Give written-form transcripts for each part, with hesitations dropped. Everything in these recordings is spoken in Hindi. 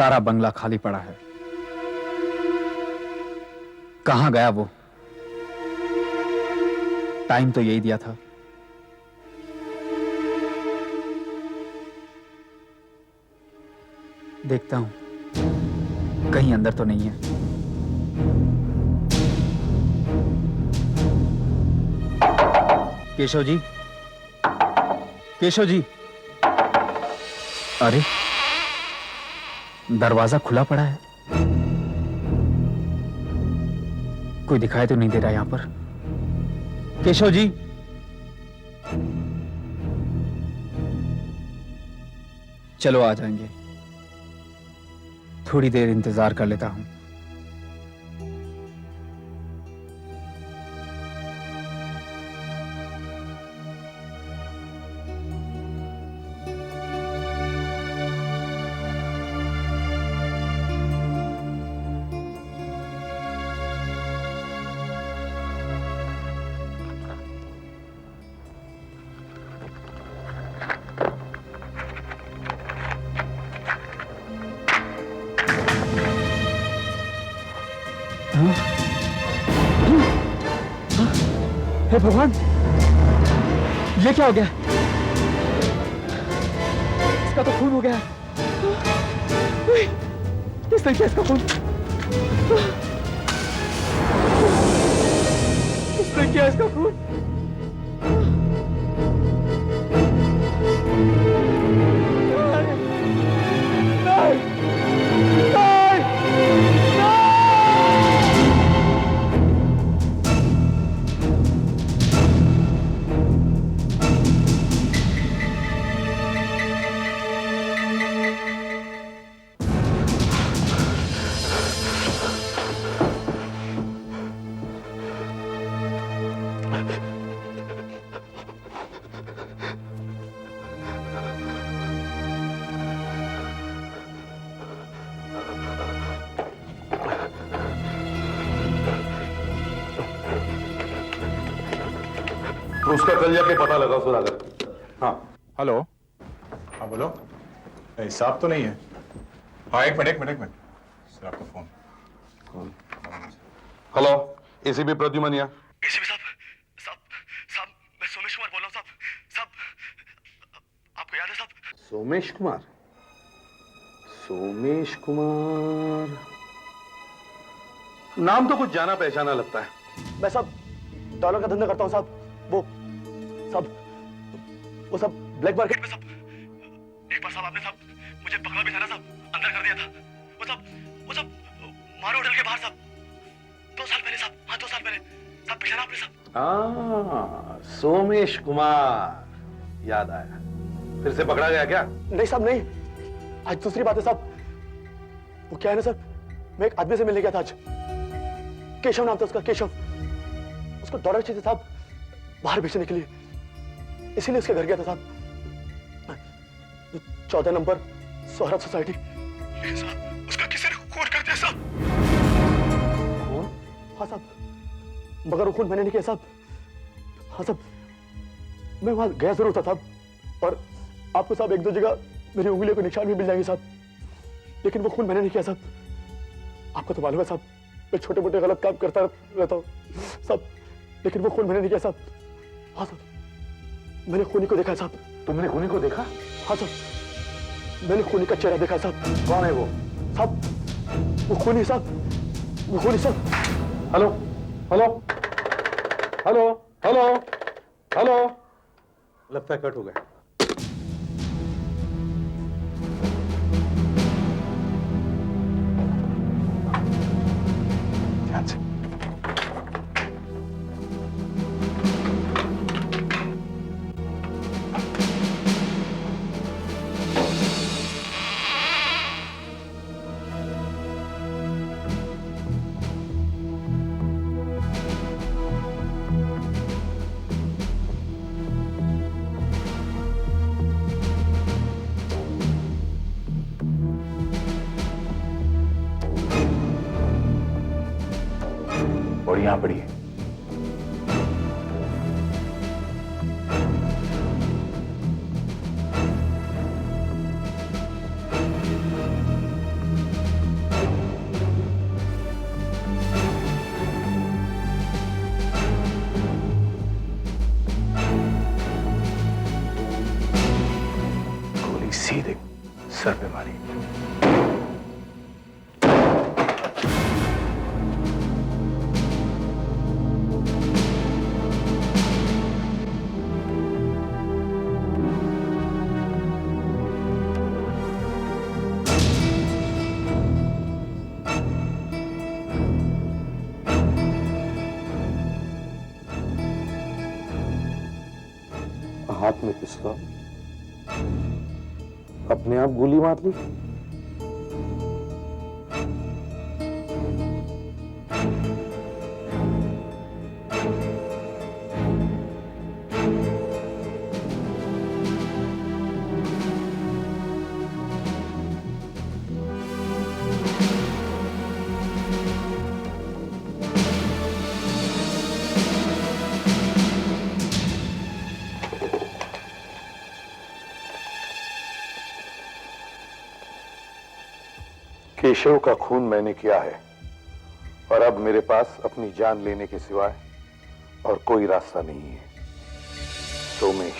सारा बंगला खाली पड़ा है। कहां गया वो? टाइम तो यही दिया था। देखता हूं कहीं अंदर तो नहीं है। केशव जी, केशव जी। अरे, दरवाजा खुला पड़ा है। कोई दिखाई तो नहीं दे रहा यहां पर। केशव जी। चलो आ जाएंगे, थोड़ी देर इंतजार कर लेता हूं। हे भगवान, ये क्या हो गया? इसका तो खून हो गया। किसने किया इसका खून? किसने किया इसका खून? तो उसका कल जाके पता लगा सुधाकर। हाँ हेलो। हाँ बोलो। नहीं साहब तो नहीं है। हाँ एक मिनट सर आपका फोन। हेलो, एसीपी प्रद्युमन यहाँ। एसीपी साहब मैं सोमेश कुमार बोल रहा हूँ साहब आपको याद है साहब? सोमेश कुमार? सोमेश कुमार नाम तो कुछ जाना पहचाना लगता है। मैं सब डॉलर का धंधा करता हूँ साहब। वो सब ब्लैक मार्केट में सब। एक बार साहब आपने साहब मुझे पकड़ा भी था ना साहब, अंदर कर दिया था। वो सब मारो होटल के बाहर साहब। 2 साल पहले साहब। हाँ 2 साल पहले साहब, पहचाना आपने साहब? सोमेश कुमार, याद आया। फिर से पकड़ा गया क्या? नहीं साहब नहीं, आज दूसरी बात है साहब। वो क्या है ना सर, मैं एक आदमी से मिलने गया था आज। केशव नाम था उसका, केशव। उसको डॉलर चाहिए साहब बाहर भेजने के लिए, इसीलिए उसके घर गया था साहब। 14 नंबर सोहराब सोसाइटी। लेकिन साहब उसका किसी ने खून कर दिया साहब। खून? हाँ साहब, मगर वो खून मैंने नहीं किया साहब। हाँ साहब, मैं वहां गया जरूर था साहब, और आपको साहब 1-2 जगह मेरी उंगलियों के निशान भी मिल जाएंगे साहब, लेकिन वो खून मैंने नहीं किया साहब। आपको तो मालूम है साहब, मैं छोटे मोटे गलत काम करता रहता हूँ साहब, लेकिन वो खून मैंने नहीं किया साहब। हाँ साहब, मैंने खूनी को देखा साहब। तुमने खूनी को देखा? हाँ साहब, मैंने खूनी का चेहरा देखा साहब। कौन है वो? साहब वो खूनी साहब, वो खूनी साहब। Hello hello hello hello hello. लगता है कट हो गया। ध्यान से। और यहां पड़ी है। हाथ में पिस्तौल, अपने आप गोली मार ली। केशव का खून मैंने किया है और अब मेरे पास अपनी जान लेने के सिवाय और कोई रास्ता नहीं है। सोमेश,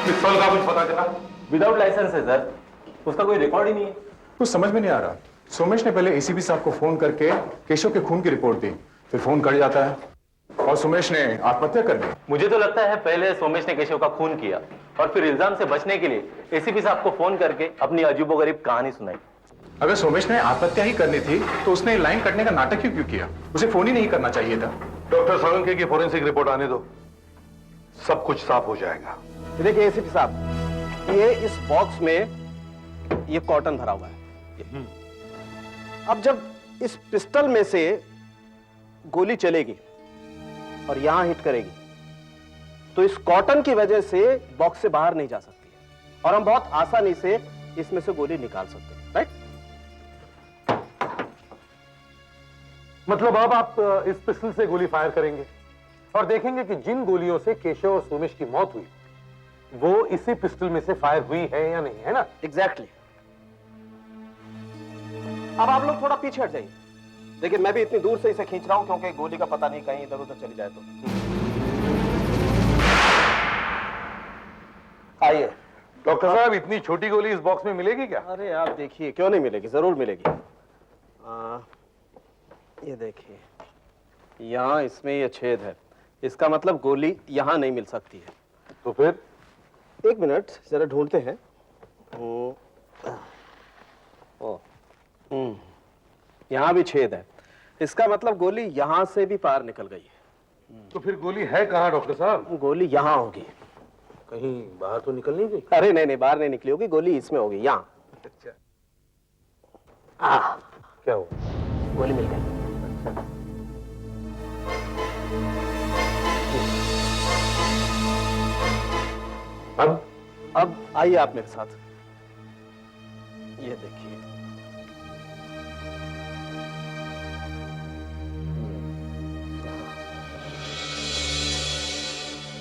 पिस्तौल का कुछ पता चला? विदाउट लाइसेंस है सर, उसका कोई रिकॉर्ड ही नहीं है। कुछ समझ में नहीं आ रहा। सोमेश ने पहले एसीपी साहब को फोन करके केशव के खून की रिपोर्ट दी, फिर फोन कट जाता है और सोमेश ने आत्महत्या कर ली। मुझे तो लगता है पहले सोमेश ने केशव का खून किया और फिर इल्जाम से बचने के लिए एसीपी साहब को फोन करके अपनी अजीबोगरीब कहानी सुनाई। अगर सोमेश ने आत्महत्या ही करनी थी तो उसने लाइन कटने का नाटक क्यों किया? उसे फोन ही नहीं करना चाहिए था। डॉक्टर सोलंकी की फोरेंसिक रिपोर्ट आने दो, सब कुछ साफ हो जाएगा। देखिए एसीपी साहब, ये इस बॉक्स में ये कॉटन भरा हुआ है। अब जब इस पिस्टल में से गोली चलेगी और यहां हिट करेगी तो इस कॉटन की वजह से बॉक्स से बाहर नहीं जा सकती है और हम बहुत आसानी से इसमें से गोली निकाल सकते हैं, राइट? मतलब अब आप इस पिस्टल से गोली फायर करेंगे और देखेंगे कि जिन गोलियों से केशव और सोमेश की मौत हुई वो इसी पिस्टल में से फायर हुई है या नहीं, है ना? एग्जैक्टली। अब आप लोग थोड़ा पीछे हट जाइए। देखिए मैं भी इतनी दूर से इसे खींच रहा हूं क्योंकि गोली का पता नहीं कहीं इधर उधर चली जाए तो। आइए। डॉक्टर साहब, इतनी छोटी गोली इस बॉक्स में मिलेगी क्या? अरे आप देखिए, क्यों नहीं मिलेगी, जरूर मिलेगी। ये देखिए, यहाँ इसमें ये छेद है, इसका मतलब गोली यहाँ नहीं मिल सकती है। तो फिर? एक मिनट जरा ढूंढते हैं। यहाँ भी छेद है, इसका मतलब गोली यहाँ से भी पार निकल गई है। तो फिर गोली है कहाँ डॉक्टर साहब? गोली यहाँ होगी। कहीं बाहर तो निकल नहीं गई? अरे नहीं नहीं, बाहर नहीं निकली होगी, गोली इसमें होगी, यहाँ। अच्छा। क्या हुआ? गोली मिल गई। अब आइए आप मेरे साथ। ये देखिए,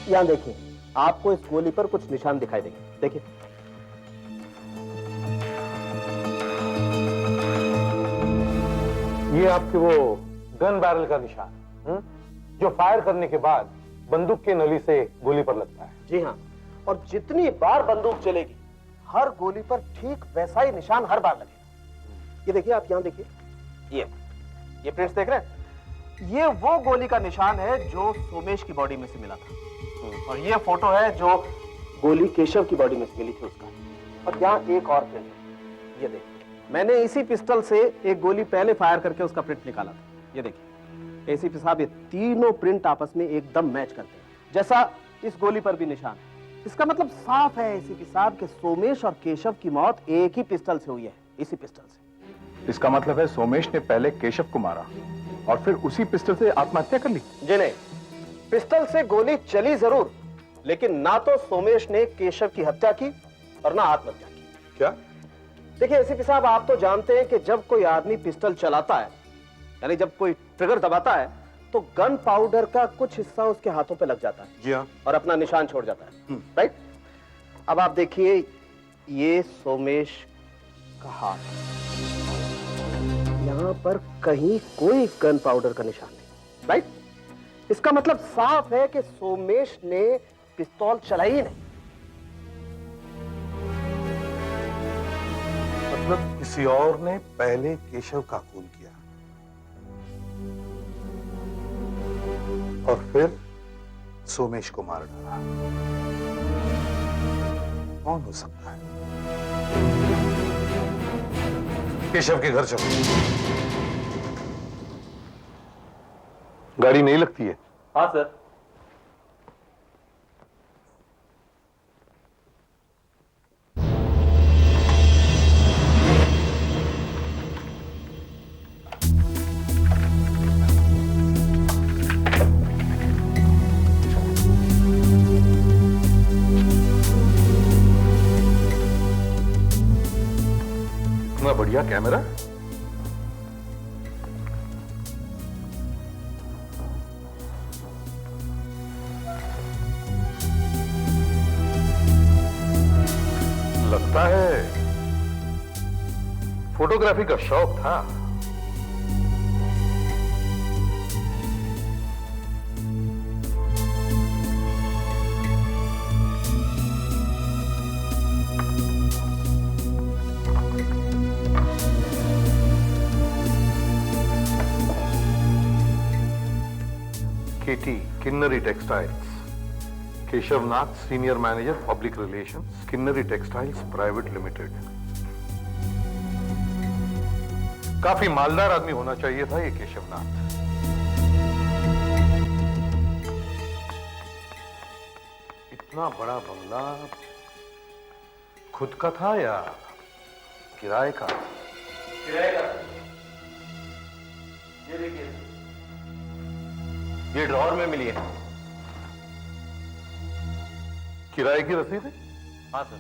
यहां देखिए, आपको इस गोली पर कुछ निशान दिखाई देंगे। देखिए, ये आपके वो गन बैरल का निशान, जो फायर करने के बाद बंदूक के नली से गोली पर लगता है। जी हाँ, और जितनी बार बंदूक चलेगी हर गोली पर ठीक वैसा ही निशान हर बार लगेगा। ये देखिए, आप यहां देखिए, ये प्रिंट्स देख रहे हैं? ये वो गोली का निशान है जो सोमेश की बॉडी में से मिला था, और ये फोटो है जो गोली केशव की बॉडी में से मिली थी उसका। और यहाँ एक और प्रिंट है, ये देखिए, मैंने इसी पिस्टल से एक गोली पहले फायर करके उसका प्रिंट निकाला था। ये देखिए एसीपी साहब, ये तीनों प्रिंट आपस में एकदम मैच करते हैं, जैसा इस गोली पर भी निशान है। इसका मतलब साफ है एसीपी साहब कि सोमेश और केशव की मौत एक ही पिस्टल से हुई है, इसी पिस्टल से। इसका मतलब है सोमेश ने पहले केशव को मारा और फिर उसी पिस्टल से आत्महत्या कर ली? जी नहीं, पिस्टल से गोली चली जरूर, लेकिन ना तो सोमेश ने केशव की हत्या की और ना आत्महत्या की। क्या? देखिए एसीपी साहब, आप तो जानते हैं कि जब कोई आदमी पिस्टल चलाता है, यानी जब कोई ट्रिगर दबाता है, तो गन पाउडर का कुछ हिस्सा उसके हाथों पे लग जाता है। जी हाँ। और अपना निशान छोड़ जाता है, राइट? अब आप देखिए, ये सोमेश का हाथ, यहां पर कहीं कोई गन पाउडर का निशान नहीं, राइट? इसका मतलब साफ है कि सोमेश ने पिस्तौल चलाई ही नहीं। मतलब किसी और ने पहले केशव का खून किया और फिर सोमेश को मार डाला। कौन हो सकता है? केशव के घर चलो। गाड़ी नहीं लगती है? हाँ सर। इतना बढ़िया कैमरा। लगता है फोटोग्राफी का शौक था। KT Kinnari textiles, Keshavnath senior manager public relations, Kinnari textiles private limited. काफी मालदार आदमी होना चाहिए था ये केशवनाथ। इतना बड़ा बंगला खुद का था या किराए का? किराए का। ये देखिए, ये ड्रॉअर में मिली है। किराए की रसीद है? हाँ सर।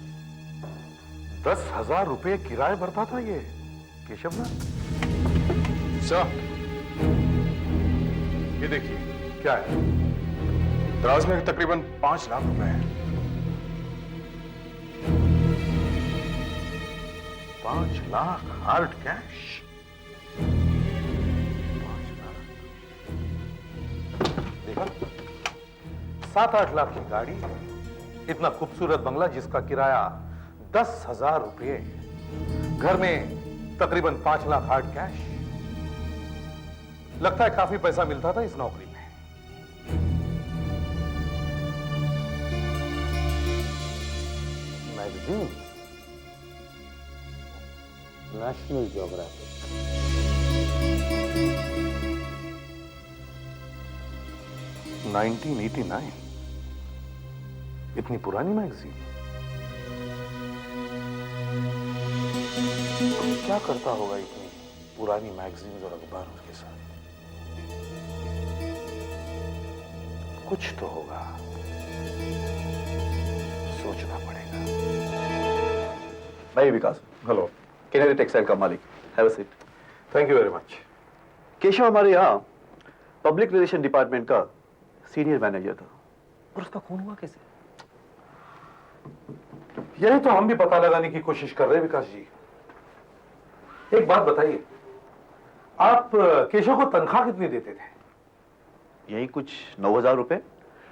10,000 रुपए किराए भरता था ये केशवनाथ। सर, ये देखिए क्या है। दराज में तकरीबन 5 लाख रुपए हैं। 5 लाख हार्ड कैश। 5 लाख। देखा, 7-8 लाख की गाड़ी, इतना खूबसूरत बंगला जिसका किराया 10,000 रुपये, घर में तकरीबन 5 लाख हार्ड कैश। लगता है काफी पैसा मिलता था इस नौकरी में। Magazine, national geographic. 1989, इतनी पुरानी मैगजीन। क्या करता होगा इतनी पुरानी मैगजीन और अखबारों के साथ? कुछ तो होगा, सोचना पड़ेगा। मैं विकास, हेलो, किन्नरी टेक्सटाइल का मालिक। Have a seat. Thank you very much. Keshav हमारे यहाँ पब्लिक रिलेशन डिपार्टमेंट का सीनियर मैनेजर था, और उसका खून हुआ कैसे? यही तो हम भी पता लगाने की कोशिश कर रहे हैं विकास जी। एक बात बताइए, आप केशव को तनख्वाह कितनी देते थे? यही कुछ 9,000 रुपए,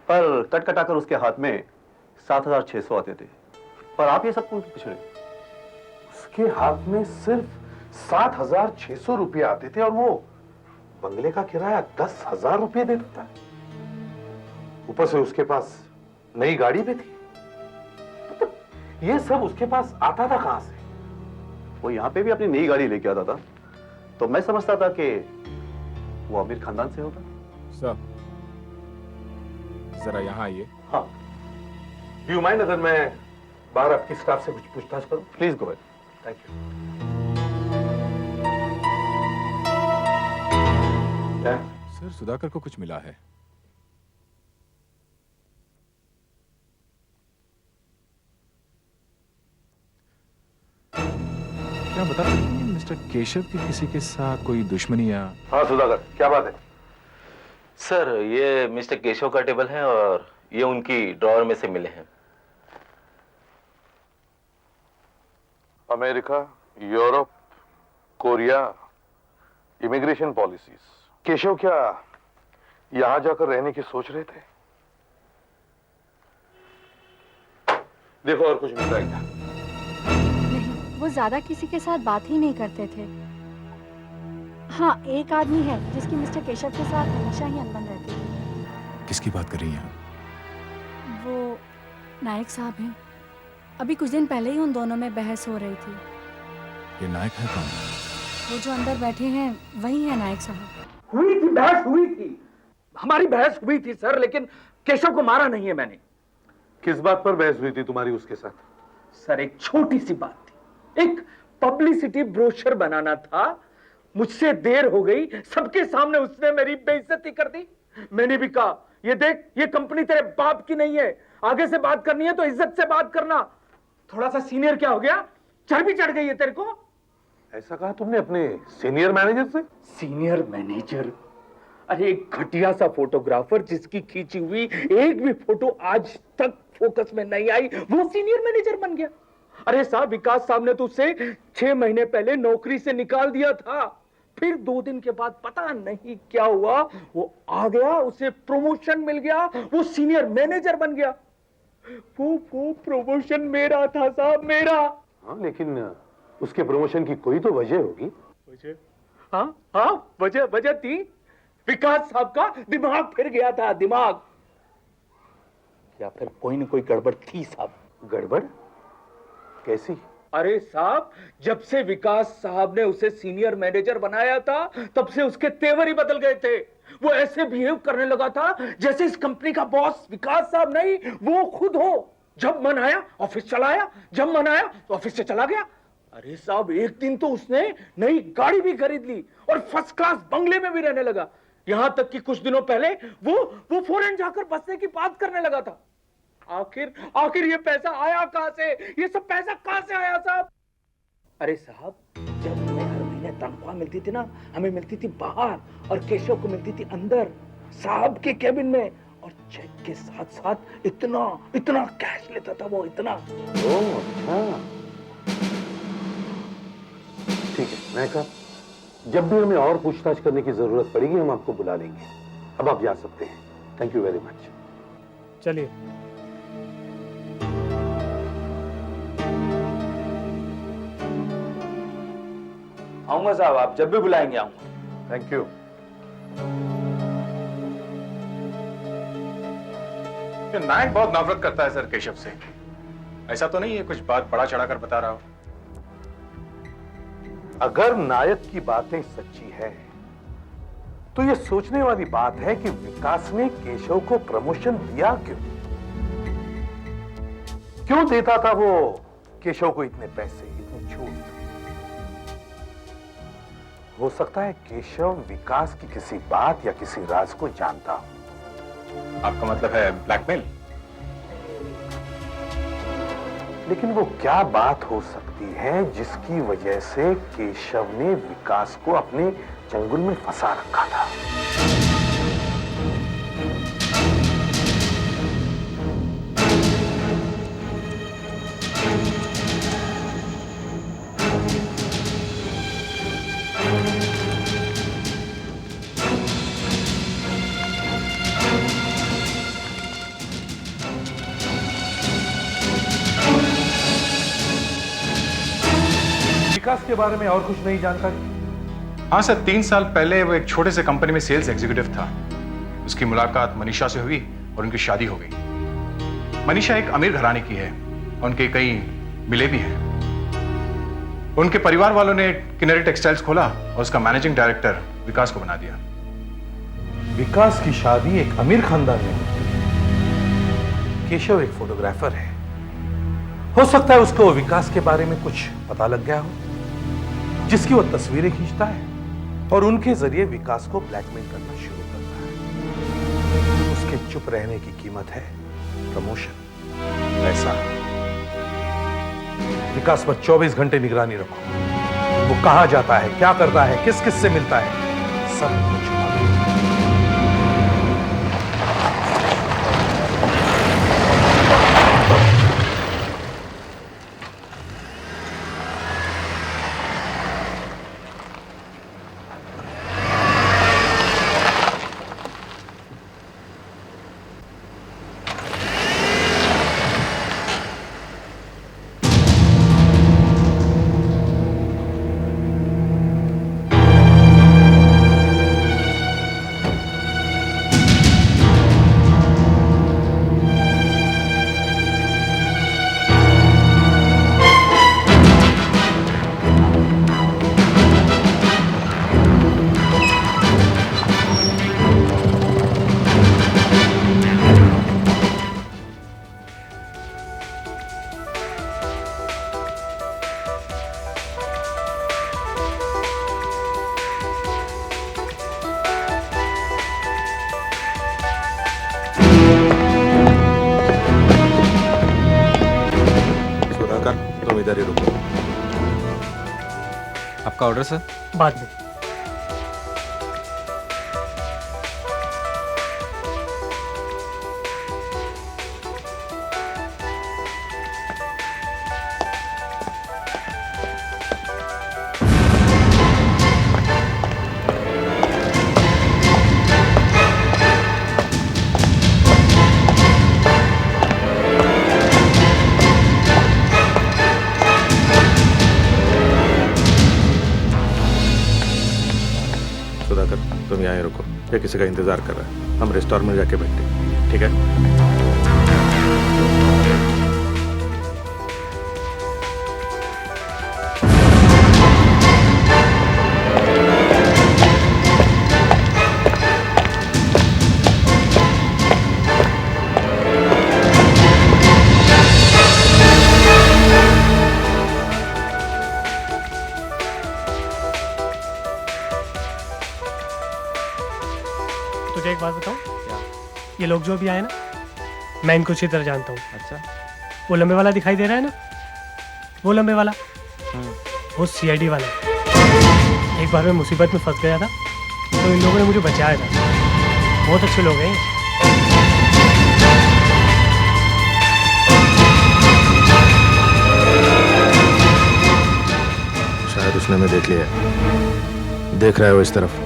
पर कट कटाकर उसके हाथ में 7,600 आते थे। पर आप ये सब क्यों पूछ रहे? उसके हाथ में सिर्फ 7,600 रुपये आते थे और वो बंगले का किराया 10,000 रुपये देता था। ऊपर से उसके पास नई गाड़ी भी थी। ये सब उसके पास आता था कहां से? वो यहाँ पे भी अपनी नई गाड़ी लेके आता था, तो मैं समझता था कि वो अमीर खानदान से होगा। सर, जरा यहाँ आइए। हाँ, डू यू माइंड अगर मैं बाहर आपकी स्टाफ से कुछ पूछताछ करूं? Please go ahead. Thank you. क्या? सर, सुधाकर को कुछ मिला है। क्या बता सकते हैं मिस्टर केशव की किसी के साथ कोई दुश्मनी या? हाँ सुधाकर, क्या बात है? सर, ये मिस्टर केशव का टेबल है और ये उनकी ड्रॉअर में से मिले हैं। America, Europe, Korea, immigration policies. Keshav क्या यहां जाकर रहने की सोच रहे थे? देखो और कुछ मिलता है क्या? नहीं, वो ज्यादा किसी के साथ बात ही नहीं करते थे। हाँ, एक आदमी है जिसकी मिस्टर केशव के साथ हमेशा ही अनबन रहती है। किसकी बात कर रही हैं आप? वो नायक साहब हैं। अभी कुछ दिन पहले ही उन दोनों में बहस हो रही थी। ये नायक है कौन? वो जो अंदर बैठे हैं वही है नायक साहब। हुई थी बहस, हुई थी, हमारी बहस हुई थी सर, लेकिन केशव को मारा नहीं है मैंने। किस बात पर बहस हुई थी तुम्हारी उसके साथ? सर एक छोटी सी बात थी, एक पब्लिसिटी ब्रोशर बनाना था, मुझसे देर हो गई, सबके सामने उसने मेरी बेइज्जती कर दी। मैंने भी कहा ये देख, ये कंपनी तेरे बाप की नहीं है, आगे से बात करनी है तो इज्जत से बात करना। थोड़ा सा सीनियर क्या हो गया, चर्बी चढ़ गई है तेरे को। ऐसा कहा तुमने अपने सीनियर मैनेजर से? Senior manager? अरे एक घटिया सा फोटोग्राफर जिसकी खींची हुई एक भी फोटो आज तक फोकस में नहीं आई, वो सीनियर मैनेजर बन गया। अरे साहब, विकास साहब ने तो उसे 6 महीने पहले नौकरी से निकाल दिया था, फिर 2 दिन के बाद पता नहीं क्या हुआ, वो आ गया, उसे प्रमोशन मिल गया, वो सीनियर मैनेजर बन गया। वो प्रमोशन मेरा था साहब, मेरा। हाँ, लेकिन उसके प्रमोशन की कोई तो वजह होगी। वजह? हाँ, वजह थी, विकास साहब का दिमाग फिर गया था, दिमाग। या फिर कोई न कोई गड़बड़ थी साहब। गड़बड़ कैसी? अरे साहब, जब से विकास साहब ने उसे सीनियर मैनेजर बनाया था, तब से उसके तेवर ही बदल गए थे। वो ऐसे बिहेव करने लगा था जैसे इस कंपनी का बॉस विकास साहब नहीं, वो खुद हो। जब मन आया ऑफिस चला आया, जब मन आया तो ऑफिस से चला गया। अरे साहब, एक दिन तो उसने नई गाड़ी भी खरीद ली और फर्स्ट क्लास बंगले में भी रहने लगा। यहां तक कि कुछ दिनों पहले वो फॉरेन जाकर बसने की बात करने लगा था। आखिर ये पैसा आया कहां से? ये सब पैसा कहां से आया साहब? अरे साहब, जब हमें हर महीने तनख्वाह मिलती थी ना, हमें मिलती थी बाहर और केशव को मिलती थी अंदर साहब के केबिन में, और चेक के साथ साथ इतना कैश लेता था वो, इतना। ओह अच्छा, ठीक है। मैं कहा जब भी हमें और पूछताछ करने की जरूरत पड़ेगी हम आपको बुला लेंगे। अब आप जा सकते हैं। Thank you very much. चलिए। आऊंगा साहब, आप जब भी बुलाएंगे आऊंगा। Thank you. नायक बहुत नफरत करता है सर केशव से। ऐसा तो नहीं है कुछ बात बड़ा चढ़ाकर बता रहा हो? अगर नायक की बातें सच्ची है तो यह सोचने वाली बात है कि विकास ने केशव को प्रमोशन दिया क्यों देता था वो केशव को इतने पैसे, इतनी छूट? हो सकता है केशव विकास की किसी बात या किसी राज को जानता हो। आपका मतलब है ब्लैकमेल? लेकिन वो क्या बात हो सकती है जिसकी वजह से केशव ने विकास को अपने चंगुल में फंसा रखा था? विकास के बारे में और कुछ नहीं जानकारी? हाँ सर, 3 साल पहले वो एक छोटे से कंपनी में सेल्स एग्जीक्यूटिव था। उसकी मुलाकात मनीषा से हुई और उनकी शादी हो गई। मनीषा एक अमीर घराने की है, उनके कई मिले भी हैं। उनके परिवार वालों ने किनरी टेक्सटाइल्स खोला और उसका मैनेजिंग डायरेक्टर विकास को बना दिया। विकास की शादी एक अमीर खानदान में हुई। केशव एक फोटोग्राफर है, हो सकता है उसको विकास के बारे में कुछ पता लग गया हो, जिसकी वो तस्वीरें खींचता है और उनके जरिए विकास को ब्लैकमेल करना शुरू करता है। उसके चुप रहने की कीमत है प्रमोशन, पैसा। विकास पर 24 घंटे निगरानी रखो। वो कहां जाता है, क्या करता है, किस किस से मिलता है, सब कुछ मालूम। तुम इधर ही रुको। आपका ऑर्डर सर? बाद में। सुधाकर, तुम यहाँ ही रुको, ये किसी का इंतजार कर रहा है। हम रेस्टोरेंट में जाके बैठते हैं, ठीक है? तुझे एक बात बताऊं? ये लोग जो अभी आए ना, मैं इनको अच्छी तरह जानता हूँ। अच्छा। वो लंबे वाला दिखाई दे रहा है ना, वो लंबे वाला, वो CID वाला। एक बार मैं मुसीबत में फंस गया था तो इन लोगों ने मुझे बचाया था। बहुत अच्छे लोग हैं। शायद उसने मैं देख लिया है। देख रहा है वो इस तरफ।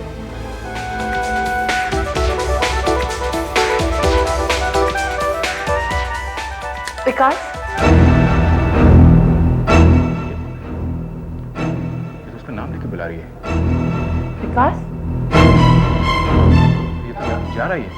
विकास, ये तो उसका नाम लेके बुला रही है। विकास, ये तो जा रही है।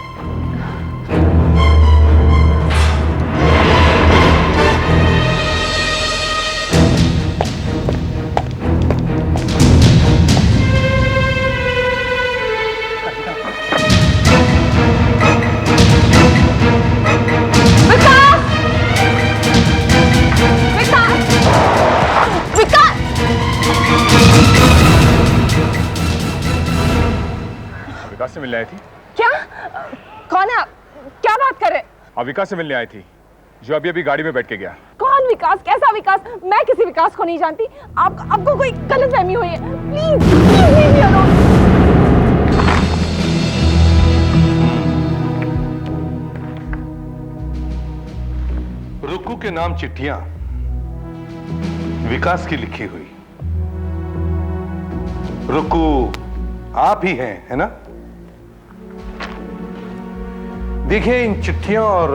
विकास से मिलने आई थी? क्या? कौन है आप? क्या बात कर रहे हैं? आप विकास से मिलने आई थी, जो अभी अभी गाड़ी में बैठ के गया। कौन विकास? कैसा विकास? मैं किसी विकास को नहीं जानती। आपको कोई गलतफहमी हुई है। Please please leave me alone. Rukku के नाम चिट्ठियां विकास की लिखी हुई। रुक्कू आप ही हैं, है ना? देखिए, इन चिट्ठियों और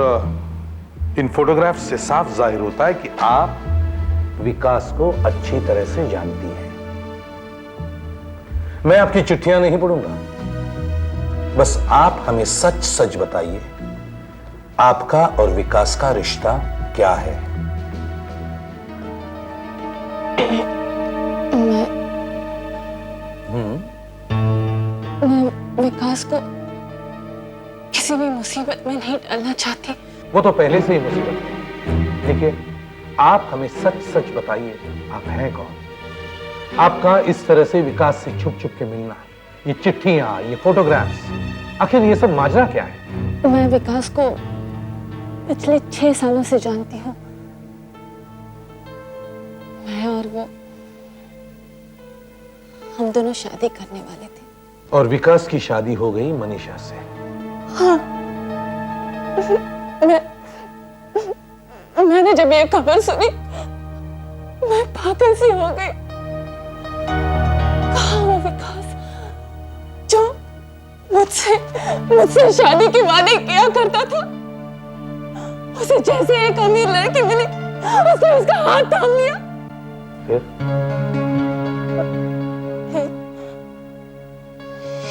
इन फोटोग्राफ से साफ जाहिर होता है कि आप विकास को अच्छी तरह से जानती हैं। मैं आपकी चिट्ठियां नहीं पढ़ूंगा, बस आप हमें सच सच बताइए, आपका और विकास का रिश्ता क्या है? मैं विकास को किसी भी मुसीबत में नहीं डालना चाहती। वो तो पहले से ही मुसीबत है। देखिए, आप हमें सच सच बताइए, आप हैं कौन? आपका इस तरह से विकास से छुप छुप के मिलना, ये चिट्ठियां, ये फोटोग्राफ्स, आखिर ये सब माजरा क्या है? मैं विकास को पिछले 6 सालों से जानती हूँ। मैं और वो, हम दोनों शादी करने वाले थे। और विकास की शादी हो गई मनीषा से। हाँ, मैंने जब ये खबर सुनी, मैं पागल सी हो गई। कहाँ वो विकास जो मुझसे शादी के वादे किया करता था? उसे जैसे एक अमीर लड़की मिली, उसने उसका हाथ थाम लिया। फिर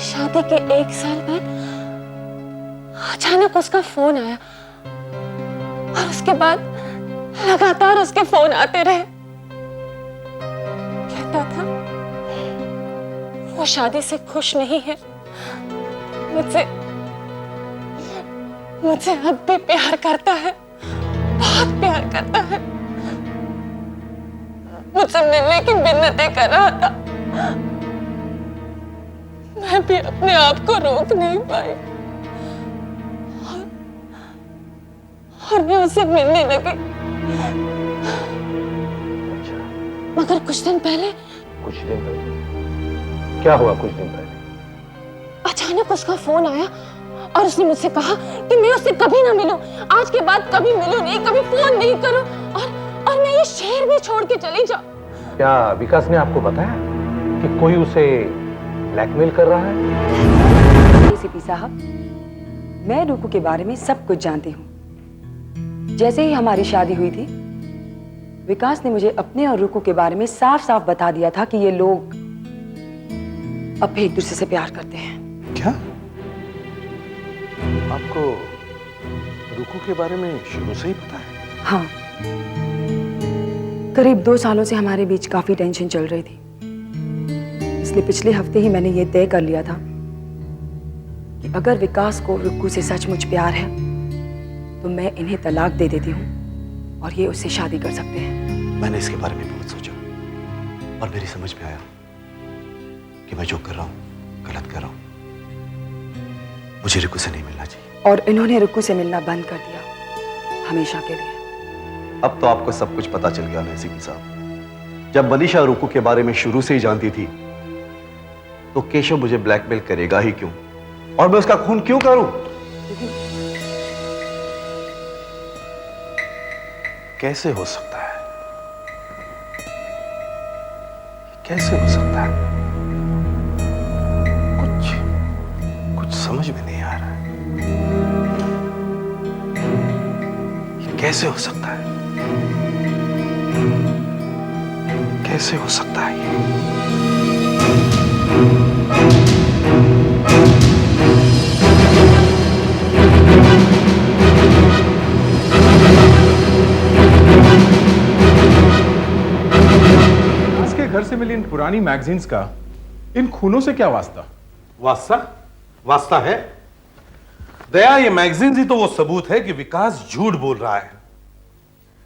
शादी के 1 साल बाद अचानक उसका फोन आया और उसके बाद लगातार उसके फोन आते रहे। कहता था वो शादी से खुश नहीं है, मुझसे अब भी प्यार करता है, बहुत प्यार करता है। मुझसे मिलने की मिन्नतें कर रहा था। मैं भी अपने आप को रोक नहीं पाई और मैं उससे मिलने लगी। मगर कुछ दिन पहले कुछ दिन पहले क्या हुआ? कुछ दिन पहले अचानक उसका फोन आया और उसने मुझसे कहा कि मैं उससे कभी ना मिलूं, आज के बाद कभी मिलूं नहीं, कभी फोन नहीं करूं और मैं ये शहर भी छोड़ के चली जाऊं। क्या विकास ने आपको बताया कि कोई उसे ब्लैकमेल कर रहा है? एसीपी साहब, मैं रुकू के बारे में सब कुछ जानती हूँ। जैसे ही हमारी शादी हुई थी, विकास ने मुझे अपने और रुकू के बारे में साफ साफ बता दिया था कि ये लोग अब भी एक दूसरे से प्यार करते हैं। क्या आपको रुकू के बारे में शुरू से ही पता है? हाँ, करीब 2 सालों से हमारे बीच काफी टेंशन चल रही थी, इसलिए पिछले हफ्ते ही मैंने ये तय कर लिया था कि अगर विकास को रुकू से सचमुच प्यार है तो मैं इन्हें तलाक दे देती हूँ और ये उससे शादी कर सकते हैं। मैंने इसके बारे में बहुत सोचा और मेरी समझ में आया कि मैं जो कर रहा हूँ गलत कर रहा हूँ। मुझे रुकू से नहीं मिलना चाहिए। और इन्होंने रुकू से मिलना बंद कर दिया, हमेशा के लिए। अब तो आपको सब कुछ पता चल गया ना एसीपी साहब। जब मनीषा रुकू के बारे में शुरू से ही जानती थी तो केशव मुझे ब्लैकमेल करेगा ही क्यों, और मैं उसका खून क्यों करूं? कैसे हो सकता है? कैसे हो सकता है? कुछ समझ में नहीं आ रहा है। ये कैसे हो सकता है? कैसे हो सकता है ये? घर से मिली इन पुरानी मैगजीन्स का इन खूनों से क्या वास्ता? वास्ता है दया, ये मैगजीन्स ही तो वो सबूत है कि विकास झूठ बोल रहा है।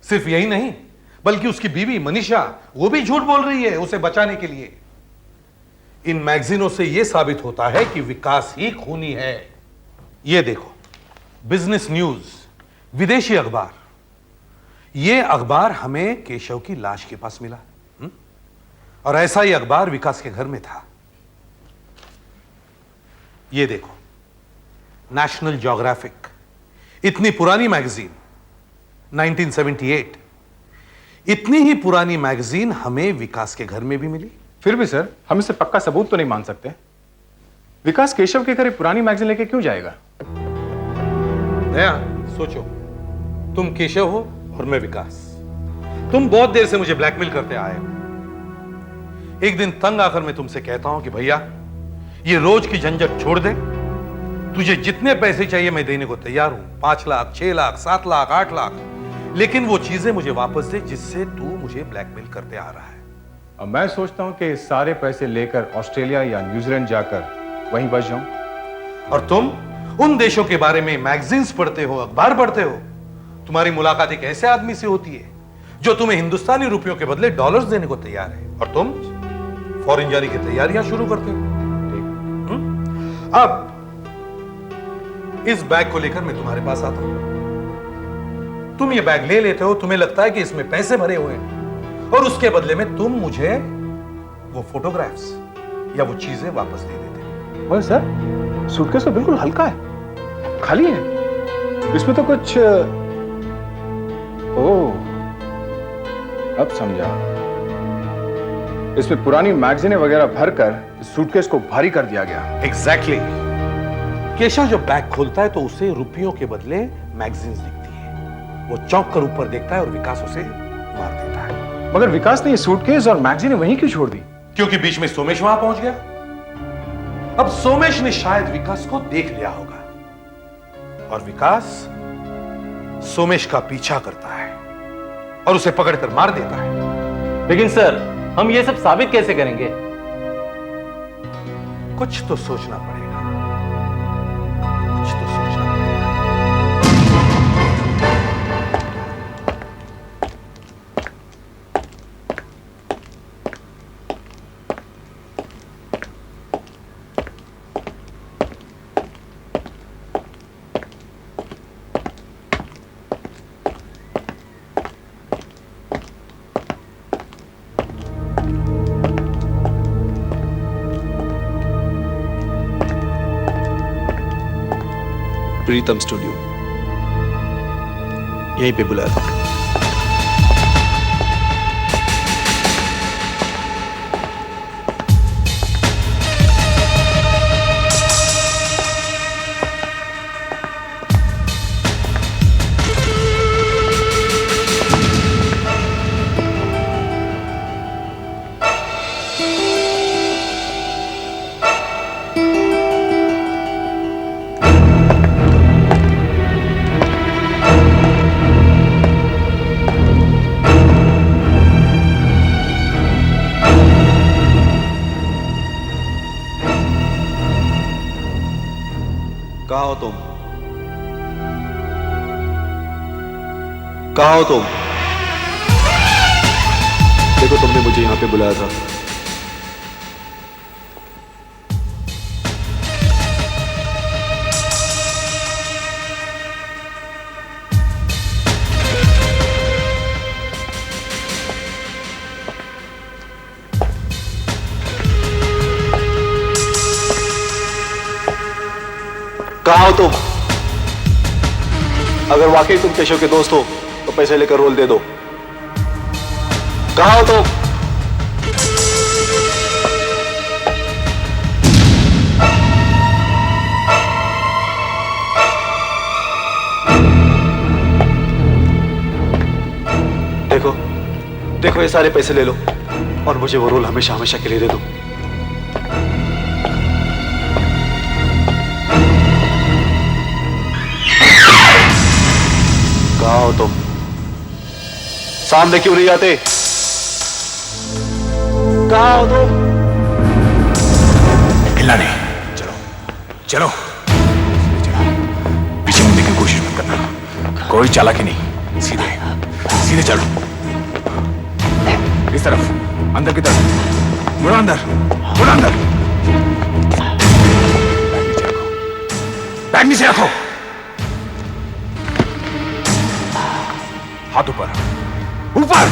सिर्फ यही नहीं, बल्कि उसकी बीवी मनीषा वो भी झूठ बोल रही है उसे बचाने के लिए। इन मैगजीनों से यह साबित होता है कि विकास ही खूनी है। ये देखो, बिजनेस न्यूज, विदेशी अखबार। यह अखबार हमें केशव की लाश के पास मिला और ऐसा ही अखबार विकास के घर में था। यह देखो, नेशनल ज्योग्राफिक, इतनी पुरानी मैगजीन, 1978। इतनी ही पुरानी मैगजीन हमें विकास के घर में भी मिली। फिर भी सर, हम इसे पक्का सबूत तो नहीं मान सकते। विकास केशव के घर एक पुरानी मैगजीन लेके क्यों जाएगा? दया, सोचो, तुम केशव हो और मैं विकास। तुम बहुत देर से मुझे ब्लैकमेल करते आए हो। एक दिन तंग आकर मैं तुमसे कहता हूं कि भैया, ये रोज की झंझट छोड़ दे, तुझे जितने पैसे चाहिए मैं देने को तैयार हूं, 5 लाख, 6 लाख, 7 लाख, 8 लाख, लेकिन वो चीजें मुझे वापस दे जिससे तू मुझे ब्लैकमेल करते आ रहा है। अब मैं सोचता हूं कि सारे पैसे लेकर ऑस्ट्रेलिया या न्यूजीलैंड जाकर वहीं बच जाऊं। और तुम उन देशों के बारे में मैगजीन्स पढ़ते हो, अखबार पढ़ते हो। तुम्हारी मुलाकात एक ऐसे आदमी से होती है जो तुम्हें हिंदुस्तानी रुपयों के बदले डॉलर्स देने को तैयार है, और तुम फॉरेन जाने की तैयारियां शुरू करते हो। अब इस बैग को लेकर मैं तुम्हारे पास आता हूं। तुम ये बैग ले लेते हो, तुम्हें लगता है कि इसमें पैसे भरे हुए हैं, और उसके बदले में तुम मुझे वो फोटोग्राफ्स या वो चीजें वापस दे देते हो। और सर, सूटकेस तो बिल्कुल हल्का है, खाली है, इसमें तो कुछ। ओह, अब समझा। इसमें पुरानी मैगजीनें वगैरह भरकर इस सूटकेस को भारी कर दिया गया। एग्जैक्टली। केशव जब बैग खोलता है तो उसे रुपयों के बदले मैगजीन्स दिखती है। वो चौंक कर ऊपर देखता है और विकास उसे मार देता है। मगर विकास ने ये सूटकेस और मैगजीनें वहीं क्यों छोड़ दी? क्योंकि बीच में सोमेश वहां पहुंच गया। अब सोमेश ने शायद विकास को देख लिया होगा, और विकास सोमेश का पीछा करता है और उसे पकड़कर मार देता है। लेकिन सर, हम ये सब साबित कैसे करेंगे? कुछ तो सोचना पड़ेगा। प्रीतम स्टूडियो, यहीं पे बुलाया था। कहाँ हो तुम? कहाँ हो तुम? देखो, तुमने मुझे यहां पे बुलाया था। कहाँ हो तुम? अगर वाकई तुम केशव के दोस्त हो तो पैसे लेकर रोल दे दो। कहाँ हो तुम? देखो देखो, ये सारे पैसे ले लो और मुझे वो रोल हमेशा हमेशा के लिए दे दो। कहाँ हो तुम? सामने क्यों नहीं आते? कहाँ हो तुम? हिलना नहीं। चलो चलो, पीछे मुड़ने की कोशिश मत करना। कोई चालाकी नहीं, सीधे सीधे चलो। इस तरफ, अंदर की तरफ। मुड़ो अंदर, मुड़ो अंदर। बैग नीचे रखो। हाथ ऊपर, ऊपर।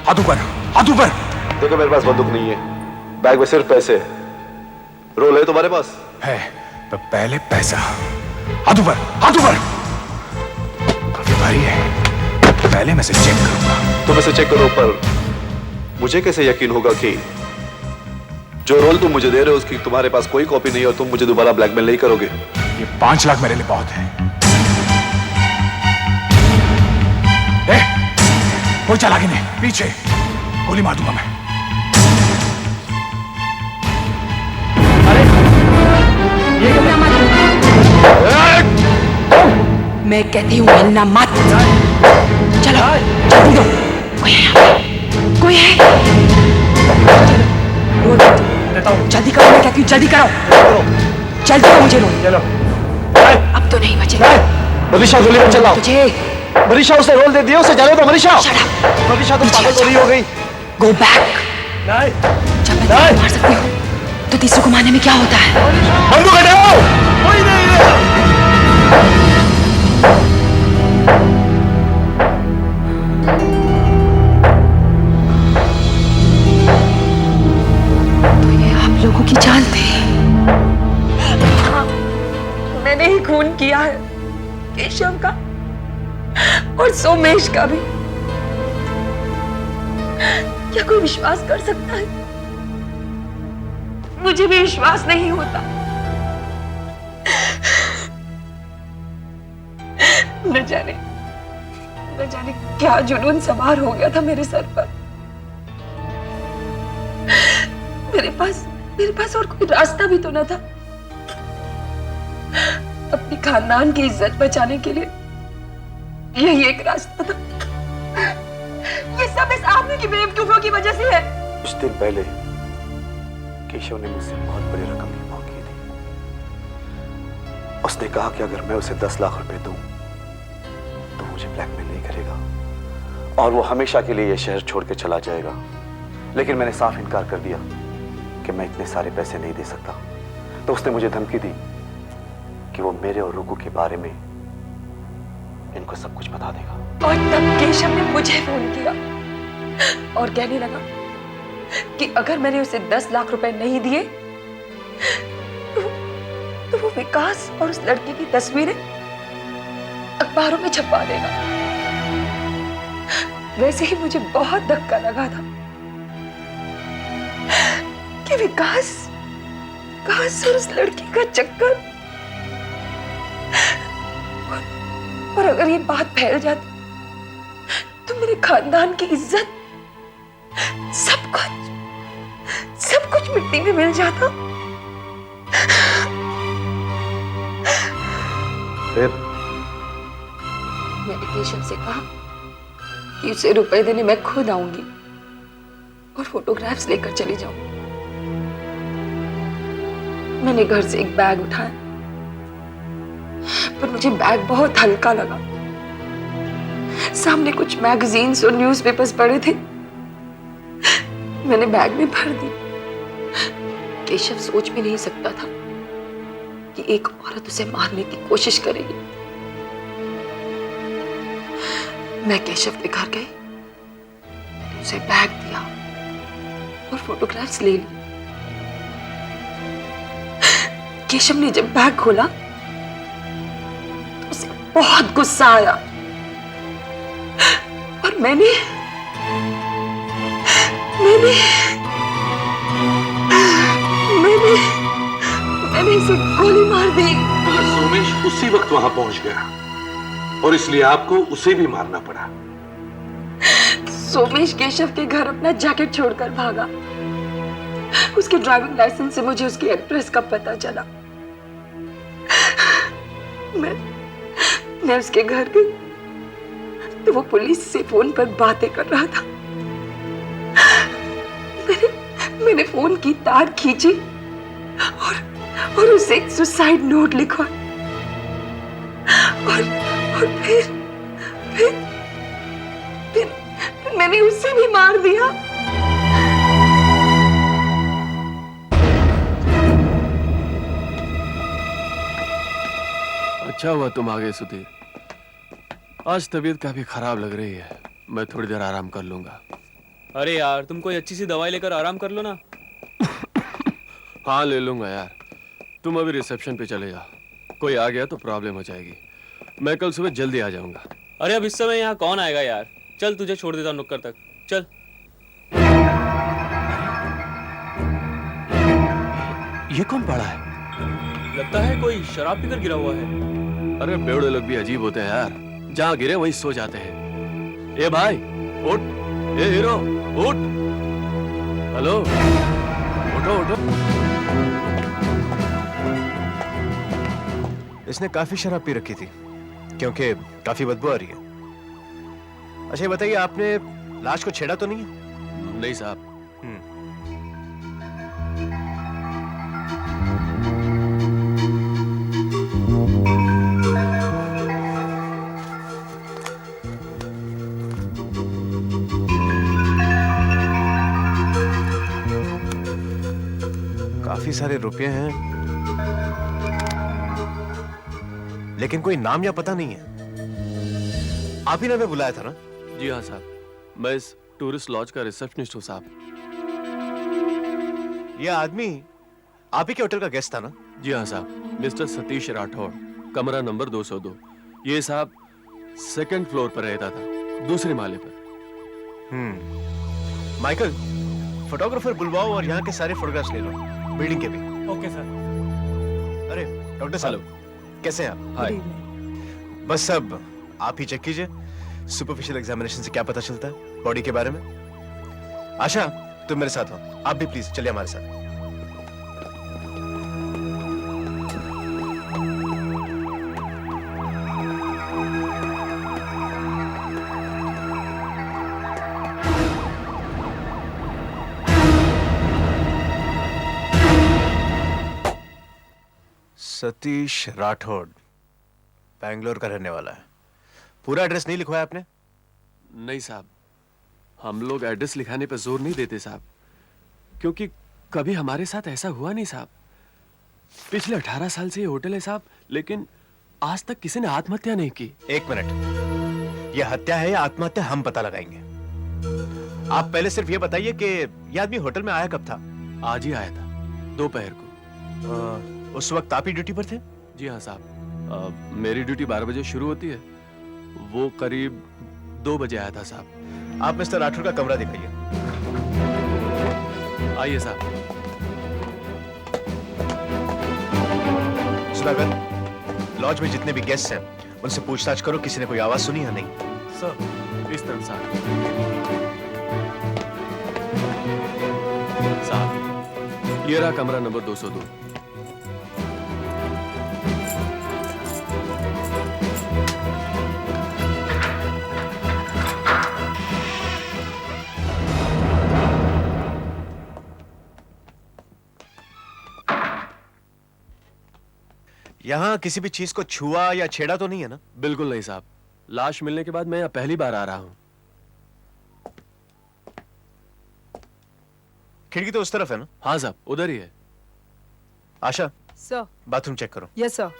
हाथ ऊपर, हाथ ऊपर। देखो, मेरे पास बंदूक नहीं है, बैग में सिर्फ पैसे है। रोल है तुम्हारे पास? है, तो पहले पैसा। हाथ ऊपर, हाथ ऊपर। काफी भारी है, पहले मैं इसे चेक करूंगा। तुम इसे चेक करो, पर मुझे कैसे यकीन होगा कि जो रोल तुम मुझे दे रहे हो उसकी तुम्हारे पास कोई कॉपी नहीं है और तुम मुझे दोबारा ब्लैकमेल नहीं करोगे? ये 5 लाख मेरे लिए बहुत है। कोई चालाकी नहीं, पीछे गोली मार दूंगा मैं। अरे ये क्या? मैं कहती हूँ हिलना मत। चलो जल्दी दो। कोई है यहाँ पे? कोई है? जल्दी करो, मैं कहती हूँ जल्दी करो। जल्दी करो, मुझे रोल। चलो, अब तो नहीं बचेगा। मनीषा, गोली मत चलाओ। तुझे मनीषा, उसे रोल दे दिया, उसे जाने दो। मनीषा, मनीषा, तुम पागल तो नहीं हो गई? Go back. जब मैं तुम्हें मार सकती हूँ तो तीसरे को मारने में क्या होता है? बंदूक हटाओ। कोई नहीं है। तो ये आप लोगों की चाल थी। हाँ, मैंने ही खून किया है, केशव का और सोमेश का भी। क्या कोई विश्वास कर सकता है? मुझे भी विश्वास नहीं होता। न जाने क्या जुनून सवार हो गया था मेरे सर पर। मेरे पास और कोई रास्ता भी तो न था। अपनी खानदान की इज्जत बचाने के लिए यही एक रास्ता था। ये सब इस आदमी की बेवकूफियों की वजह से है। कुछ दिन पहले केशव ने मुझसे बहुत बड़ी रकम की मांग की थी। उसने कहा कि अगर मैं उसे 10 लाख रुपए दूं तो मुझे ब्लैकमेल नहीं करेगा और वो हमेशा के लिए ये शहर छोड़ के चला जाएगा। लेकिन मैंने साफ इनकार कर दिया कि मैं इतने सारे पैसे नहीं दे सकता। तो उसने मुझे धमकी दी कि वो मेरे और रुकू के बारे में इनको सब कुछ बता देगा। और तब केशव ने मुझे फोन किया और कहने लगा कि अगर मैंने उसे 10 लाख रुपए नहीं दिए तो वो विकास और उस लड़की की तस्वीरें अखबारों में छपवा देगा। वैसे ही मुझे बहुत धक्का लगा था कि विकास और उस लड़की का चक्कर, और अगर ये बात फैल जाती तो मेरे खानदान की इज्जत, सब कुछ मिट्टी में मिल जाता। फिर मैंने केशव से कहा कि उसे रुपए देने मैं खुद आऊंगी और फोटोग्राफ्स लेकर चली जाऊंगी। मैंने घर से एक बैग उठाया, पर मुझे बैग बहुत हल्का लगा। सामने कुछ मैगजीन्स और न्यूज़पेपर्स पड़े थे, मैंने बैग में भर दी। केशव सोच भी नहीं सकता था कि एक औरत उसे मारने की कोशिश करेगी। मैं केशव के घर गई, मैंने उसे बैग दिया और फोटोग्राफ्स ले ली। केशव ने जब बैग खोला तो उसे बहुत गुस्सा आया और मैंने इसे गोली मार दी। मगर सोमेश उसी वक्त वहां पहुंच गया और इसलिए आपको उसे भी मारना पड़ा। सोमेश केशव के घर अपना जैकेट छोड़कर भागा। उसके ड्राइविंग लाइसेंस से मुझे उसकी एड्रेस का पता चला। मैं उसके घर गई तो वो पुलिस से फोन पर बातें कर रहा था। मैंने फोन की तार खींची और उसे एक सुसाइड नोट लिखा और फिर मैंने उसे भी मार दिया। अच्छा हुआ तुम आ गए सुधीर। आज तबीयत काफी खराब लग रही है, मैं थोड़ी देर आराम कर लूंगा। अरे यार तुम कोई अच्छी सी दवाई लेकर आराम कर लो ना। हाँ ले लूंगा यार, तुम अभी रिसेप्शन पे चले जाओ, कोई आ गया तो प्रॉब्लम हो जाएगी। मैं कल सुबह जल्दी आ जाऊंगा। अरे अब इस समय यहाँ कौन आएगा यार, चल तुझे छोड़ देता हूँ नुक्कड़ तक, चल। ये कौन पड़ा है? लगता है कोई शराब पीकर गिरा हुआ है। अरे बेवड़े लोग भी अजीब होते हैं यार, जहाँ गिरे वहीं सो जाते हैं। ए भाई उठ, ए हीरो उठ, हेलो उठो उठो। इसने काफी शराब पी रखी थी क्योंकि काफी बदबू आ रही है। अच्छा ये बताइए आपने लाश को छेड़ा तो नहीं है? नहीं साहब। काफी सारे रुपए हैं लेकिन कोई नाम या पता नहीं है। आप ही ने हमें बुलाया था ना? जी हाँ साहब, मैं इस टूरिस्ट लॉज का रिसेप्शनिस्ट हूँ साहब। यह आदमी आप ही के होटल का गेस्ट था ना? जी हाँ साहब, मिस्टर सतीश राठौड़, कमरा नंबर 202। ये साहब सेकंड फ्लोर पर रहता था, दूसरे माले पर। माइकल, फोटोग्राफर बुलवाओ और यहाँ के सारे फोटोग्राफ्स ले लो, बिल्डिंग के भी। Okay sir. अरे डॉक्टर साहब कैसे हैं आप? हाय। बस अब आप ही चेक कीजिए, सुपरफिशियल एग्जामिनेशन से क्या पता चलता है बॉडी के बारे में। आशा तुम मेरे साथ हो, आप भी प्लीज चलिए हमारे साथ। सतीश राठौड़ बैंगलोर का रहने वाला है। पूरा एड्रेस नहीं लिखवाया आपने? नहीं साहब, हम लोग एड्रेस लिखाने पर जोर नहीं देते साहब, क्योंकि कभी हमारे साथ ऐसा हुआ नहीं साहब। पिछले 18 साल से ये होटल है साहब, लेकिन आज तक किसी ने आत्महत्या नहीं की। एक मिनट, यह हत्या है या आत्महत्या हम पता लगाएंगे। आप पहले सिर्फ ये बताइए कि ये आदमी होटल में आया कब था? आज ही आया था, दोपहर को। उस वक्त आप ही ड्यूटी पर थे? जी हाँ साहब, मेरी ड्यूटी 12 बजे शुरू होती है, वो करीब 2 बजे आया था साहब। आप मिस्टर राठौर का कमरा दिखाइए। आइए साहब। सुधाकर, लॉज में जितने भी गेस्ट हैं उनसे पूछताछ करो किसी ने कोई आवाज सुनी या नहीं। सर इस तरफ साहब, ये रहा कमरा नंबर 202। यहाँ किसी भी चीज को छुआ या छेड़ा तो नहीं है ना? बिल्कुल नहीं साहब, लाश मिलने के बाद मैं यहाँ पहली बार आ रहा हूँ। खिड़की तो उस तरफ है ना? हाँ साहब, उधर ही है। आशा, सर। बाथरूम चेक करो। Yes sir.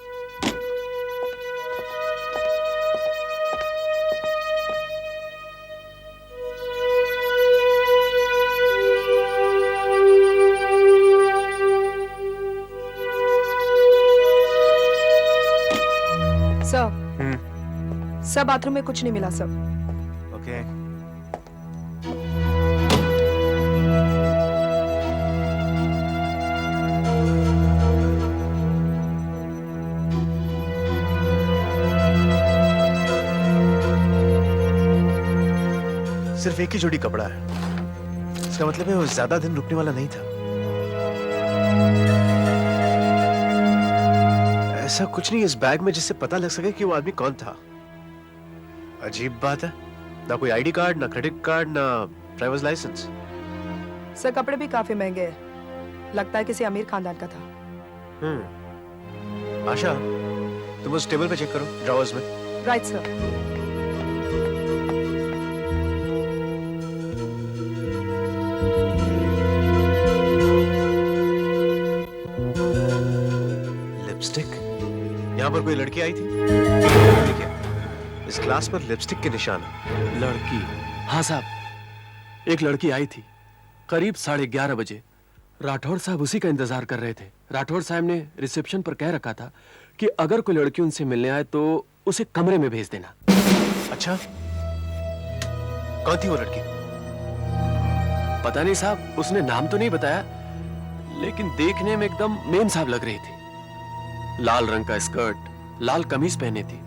सर बाथरूम में कुछ नहीं मिला सर। ओके। सिर्फ एक ही जोड़ी कपड़ा है, इसका मतलब है वो ज्यादा दिन रुकने वाला नहीं था। ऐसा कुछ नहीं इस बैग में जिससे पता लग सके कि वो आदमी कौन था। अजीब बात है, ना कोई आईडी कार्ड, ना क्रेडिट कार्ड, ना ड्राइवर्स लाइसेंस। सर कपड़े भी काफी महंगे हैं, लगता है किसी अमीर खानदान का था। आशा, तुम उस टेबल पे चेक करो, ड्रॉवर्स में। Right sir. लिपस्टिक, यहाँ पर कोई लड़की आई थी? देखिए, इस ग्लास पर लिपस्टिक के निशान है। लड़की? हाँ साहब, एक लड़की आई थी करीब 11:30 बजे। राठौर साहब उसी का इंतजार कर रहे थे। राठौर साहब ने रिसेप्शन पर कह रखा था कि अगर कोई लड़की उनसे मिलने आए तो उसे कमरे में भेज देना। अच्छा, कौन थी वो लड़की? पता नहीं साहब, उसने नाम तो नहीं बताया, लेकिन देखने में एकदम मेम साहब लग रही थी। लाल रंग का स्कर्ट, लाल कमीज पहनी थी,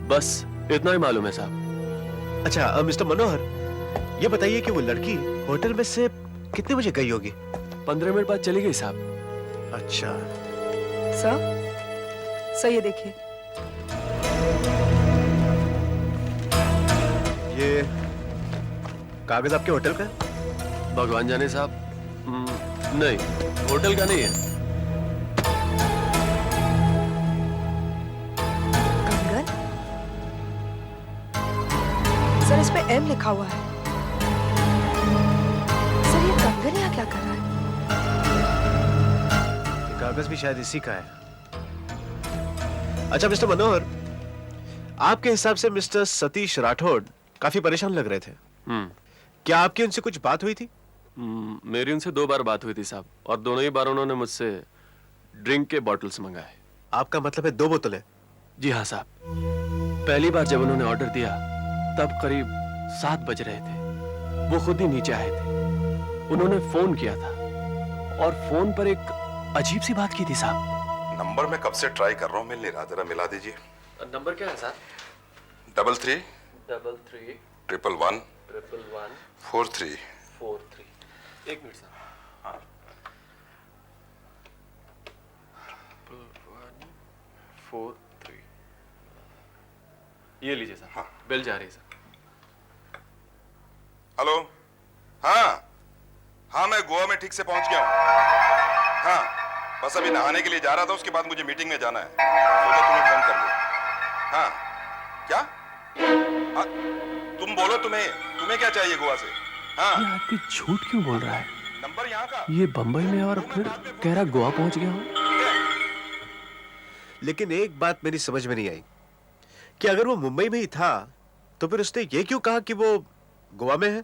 बस इतना ही मालूम है साहब। अच्छा मिस्टर मनोहर, ये बताइए कि वो लड़की होटल में से कितने बजे गई होगी? 15 मिनट बाद चली गई साहब। अच्छा सर ये देखिए। ये कागज आपके होटल का है? भगवान जाने साहब, नहीं, होटल का नहीं है। कंगन? सर इस पे एम लिखा हुआ है। सर ये कंगन यहाँ क्या कर रहा है? ये कागज भी शायद इसी का है। अच्छा मिस्टर मनोहर, आपके हिसाब से मिस्टर सतीश राठौड़ काफी परेशान लग रहे थे। क्या आपकी उनसे कुछ बात हुई थी? मेरी उनसे 2 बार बात हुई थी साहब, और दोनों ही बार उन्होंने मुझसे ड्रिंक के बॉटल्स मंगाए। आपका मतलब है 2 बोतलें? जी हाँ साहब। पहली बार जब उन्होंने ऑर्डर दिया तब करीब 7 बज रहे थे। वो खुद ही नीचे आए थे। उन्होंने फोन किया था और फोन पर एक अजीब सी बात की थी साहब। नंबर मैं कब से ट्राई कर रहा हूँ, मिल नहीं रहा, जरा मिला दीजिए। नंबर क्या है सर? 33 33 111 111 43 43। एक मिनट सर। हाँ। 111 43। ये लीजिए सर। हाँ। बिल जा रही है सर। हेलो, हाँ मैं गोवा में ठीक से पहुंच गया हूँ। हाँ, बस अभी नहाने के लिए जा रहा था, उसके बाद मुझे मीटिंग में जाना है, सोचा तुम्हें फोन कर लूं। हाँ, क्या? तुम बोलो, तुम्हें क्या चाहिए गोवा से? हाँ? ये आदमी झूठ क्यों बोल रहा है? नंबर यहाँ का? ये बंबई में और फिर कह रहा गोवा पहुंच गया हूँ। लेकिन एक बात मेरी समझ में नहीं आई कि अगर वो मुंबई में ही था तो फिर उसने ये क्यों कहा कि वो गोवा में है?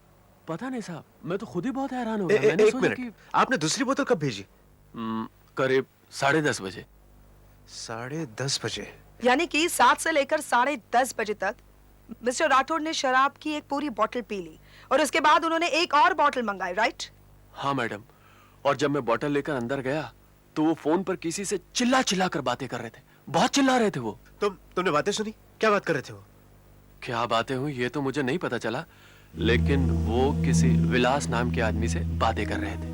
पता नहीं साहब, मैं तो खुद ही बहुत हैरान हो ए- गया। ए- मैंने एक सोचा मिनट, कि आपने दूसरी बोतल कब भेजी? करीब 10:30 बजे। 10:30 बजे? यानी कि 7 से लेकर 10:30 बजे तक मिस्टर राठौड़ ने शराब की एक पूरी बोतल पी ली और उसके बाद उन्होंने एक और बोतल मंगाई, राइट? हाँ मैडम, और जब मैं बोतल लेकर अंदर गया तो वो फोन पर किसी से चिल्ला चिल्ला कर बातें कर रहे थे। बहुत चिल्ला रहे थे वो। तुमने बातें सुनी? क्या बात कर रहे थे वो? क्या बातें हुई ये तो मुझे नहीं पता चला, लेकिन वो किसी विलास नाम के आदमी से बातें कर रहे थे।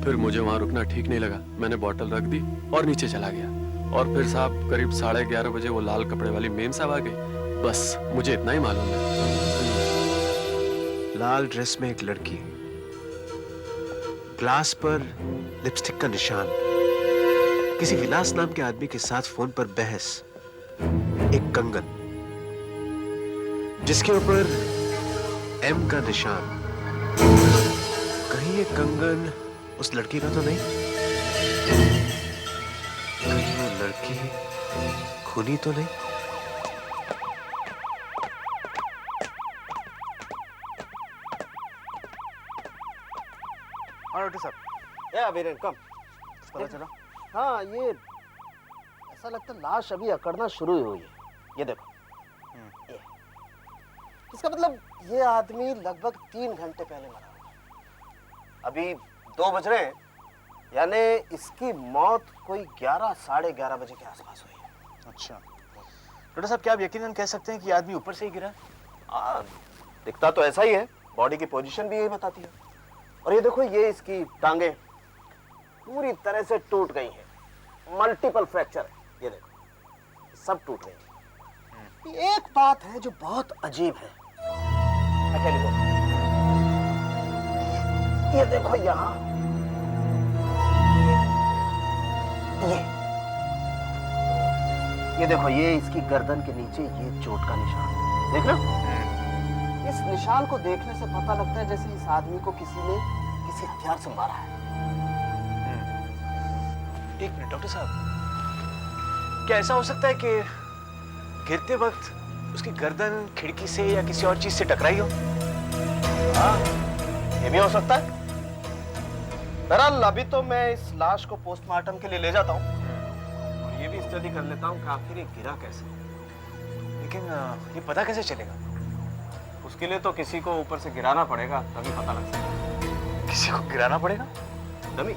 फिर मुझे वहां रुकना ठीक नहीं लगा, मैंने बोतल रख दी और नीचे चला गया। और फिर साहब करीब 11:30 बजे वो लाल कपड़े वाली मेम साहब आ गई। बस मुझे इतना ही मालूम है। लाल ड्रेस में एक लड़की, ग्लास पर लिपस्टिक का निशान, किसी विलास नाम के आदमी के साथ फोन पर बहस, एक कंगन जिसके ऊपर एम का निशान। कहीं ये कंगन उस लड़की का तो नहीं? कहीं वो लड़की खूनी तो नहीं? हाँ डॉक्टर साहब। या वीरेन कम। पता चला? हाँ, ये ऐसा लगता है लाश अभी अकड़ना शुरू ही हुई है। ये देखो, ये इसका मतलब ये आदमी लगभग 3 घंटे पहले मरा होगा। अभी 2 बज रहे हैं, यानी इसकी मौत कोई 11 साढ़े 11 बजे के आसपास हुई है। अच्छा डॉक्टर साहब, क्या आप यकीनन कह सकते हैं कि आदमी ऊपर से ही गिरा? दिखता तो ऐसा ही है, बॉडी की पोजीशन भी यही बताती है। और ये देखो, ये इसकी टांगे पूरी तरह से टूट गई हैं, मल्टीपल फ्रैक्चर है। ये देखो, सब टूट गई है। एक बात है जो बहुत अजीब है, ये देखो यहाँ, ये देखो, ये इसकी गर्दन के नीचे ये चोट का निशान, देख रहे हो? इस निशान को देखने से पता लगता है जैसे इस आदमी को किसी ने किसी हथियार से मारा है। एक मिनट डॉक्टर साहब, क्या ऐसा हो सकता है कि गिरते वक्त उसकी गर्दन खिड़की से या किसी और चीज से टकराई हो? हाँ, ये भी हो सकता है। बहरहाल अभी तो मैं इस लाश को पोस्टमार्टम के लिए ले जाता हूँ और ये भी स्टडी कर लेता हूँ कि आखिर ये गिरा कैसे। लेकिन ये पता कैसे चलेगा? उसके लिए तो किसी को ऊपर से गिराना पड़ेगा, तभी पता लग सकेगा। किसी को गिराना पड़ेगा? डमी।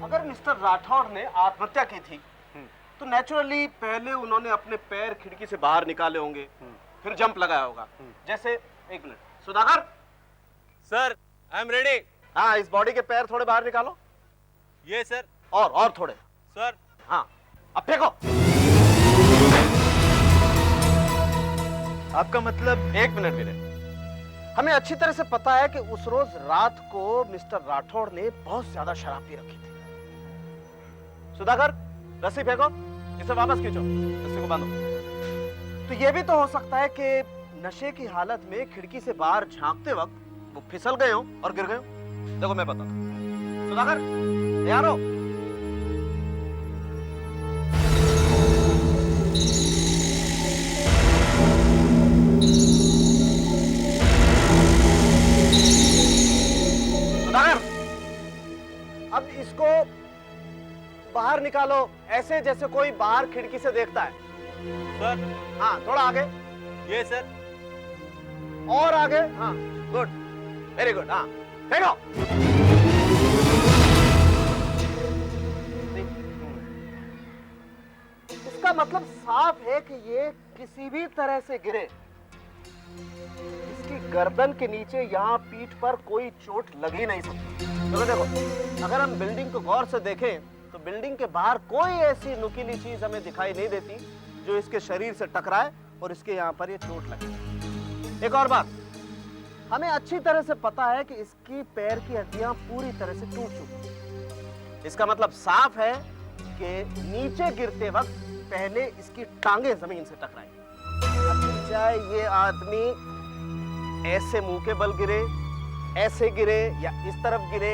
अगर मिस्टर राठौड़ ने आत्महत्या की थी तो नेचुरली पहले उन्होंने अपने पैर खिड़की से बाहर निकाले होंगे, फिर जंप लगाया होगा। जैसे, एक minute, Sudhakar sir, I am ready. हाँ, इस बॉडी के पैर थोड़े बाहर निकालो। ये सर। और थोड़े सर। हाँ, अब फेंको। आपका मतलब? एक मिनट वीरे, हमें अच्छी तरह से पता है कि उस रोज रात को मिस्टर राठौड़ ने बहुत ज्यादा शराब पी रखी थी। सुधाकर, रस्सी फेंको, इसे वापस खींचो, रस्सी को बांधो। तो यह भी तो हो सकता है कि नशे की हालत में खिड़की से बाहर झांकते वक्त वो फिसल गए हो और गिर गए हो। देखो मैं बताता हूं। सुधाकर, तैयार हो? सुधाकर, अब इसको बाहर निकालो, ऐसे जैसे कोई बाहर खिड़की से देखता है। सर। हाँ, थोड़ा आगे। ये सर। और आगे। हाँ, गुड, वेरी गुड। हाँ, फेंको। इसका मतलब साफ है कि ये किसी भी तरह से गिरे। इसकी गर्दन के नीचे यहाँ पीठ पर कोई चोट लग ही नहीं सकती। देखो देखो, अगर हम बिल्डिंग को गौर से देखें तो बिल्डिंग के बाहर कोई ऐसी नुकीली चीज हमें दिखाई नहीं देती जो इसके शरीर से टकराए और इसके यहाँ पर ये चोट लगे। एक और बात, हमें अच्छी तरह से पता है कि इसकी पैर की हड्डियां पूरी तरह से टूट चुकी हैं। इसका मतलब साफ है कि नीचे गिरते वक्त पहले इसकी टांगे जमीन से टकराई। चाहे ये आदमी ऐसे मुंह के बल गिरे ऐसे गिरे या इस तरफ गिरे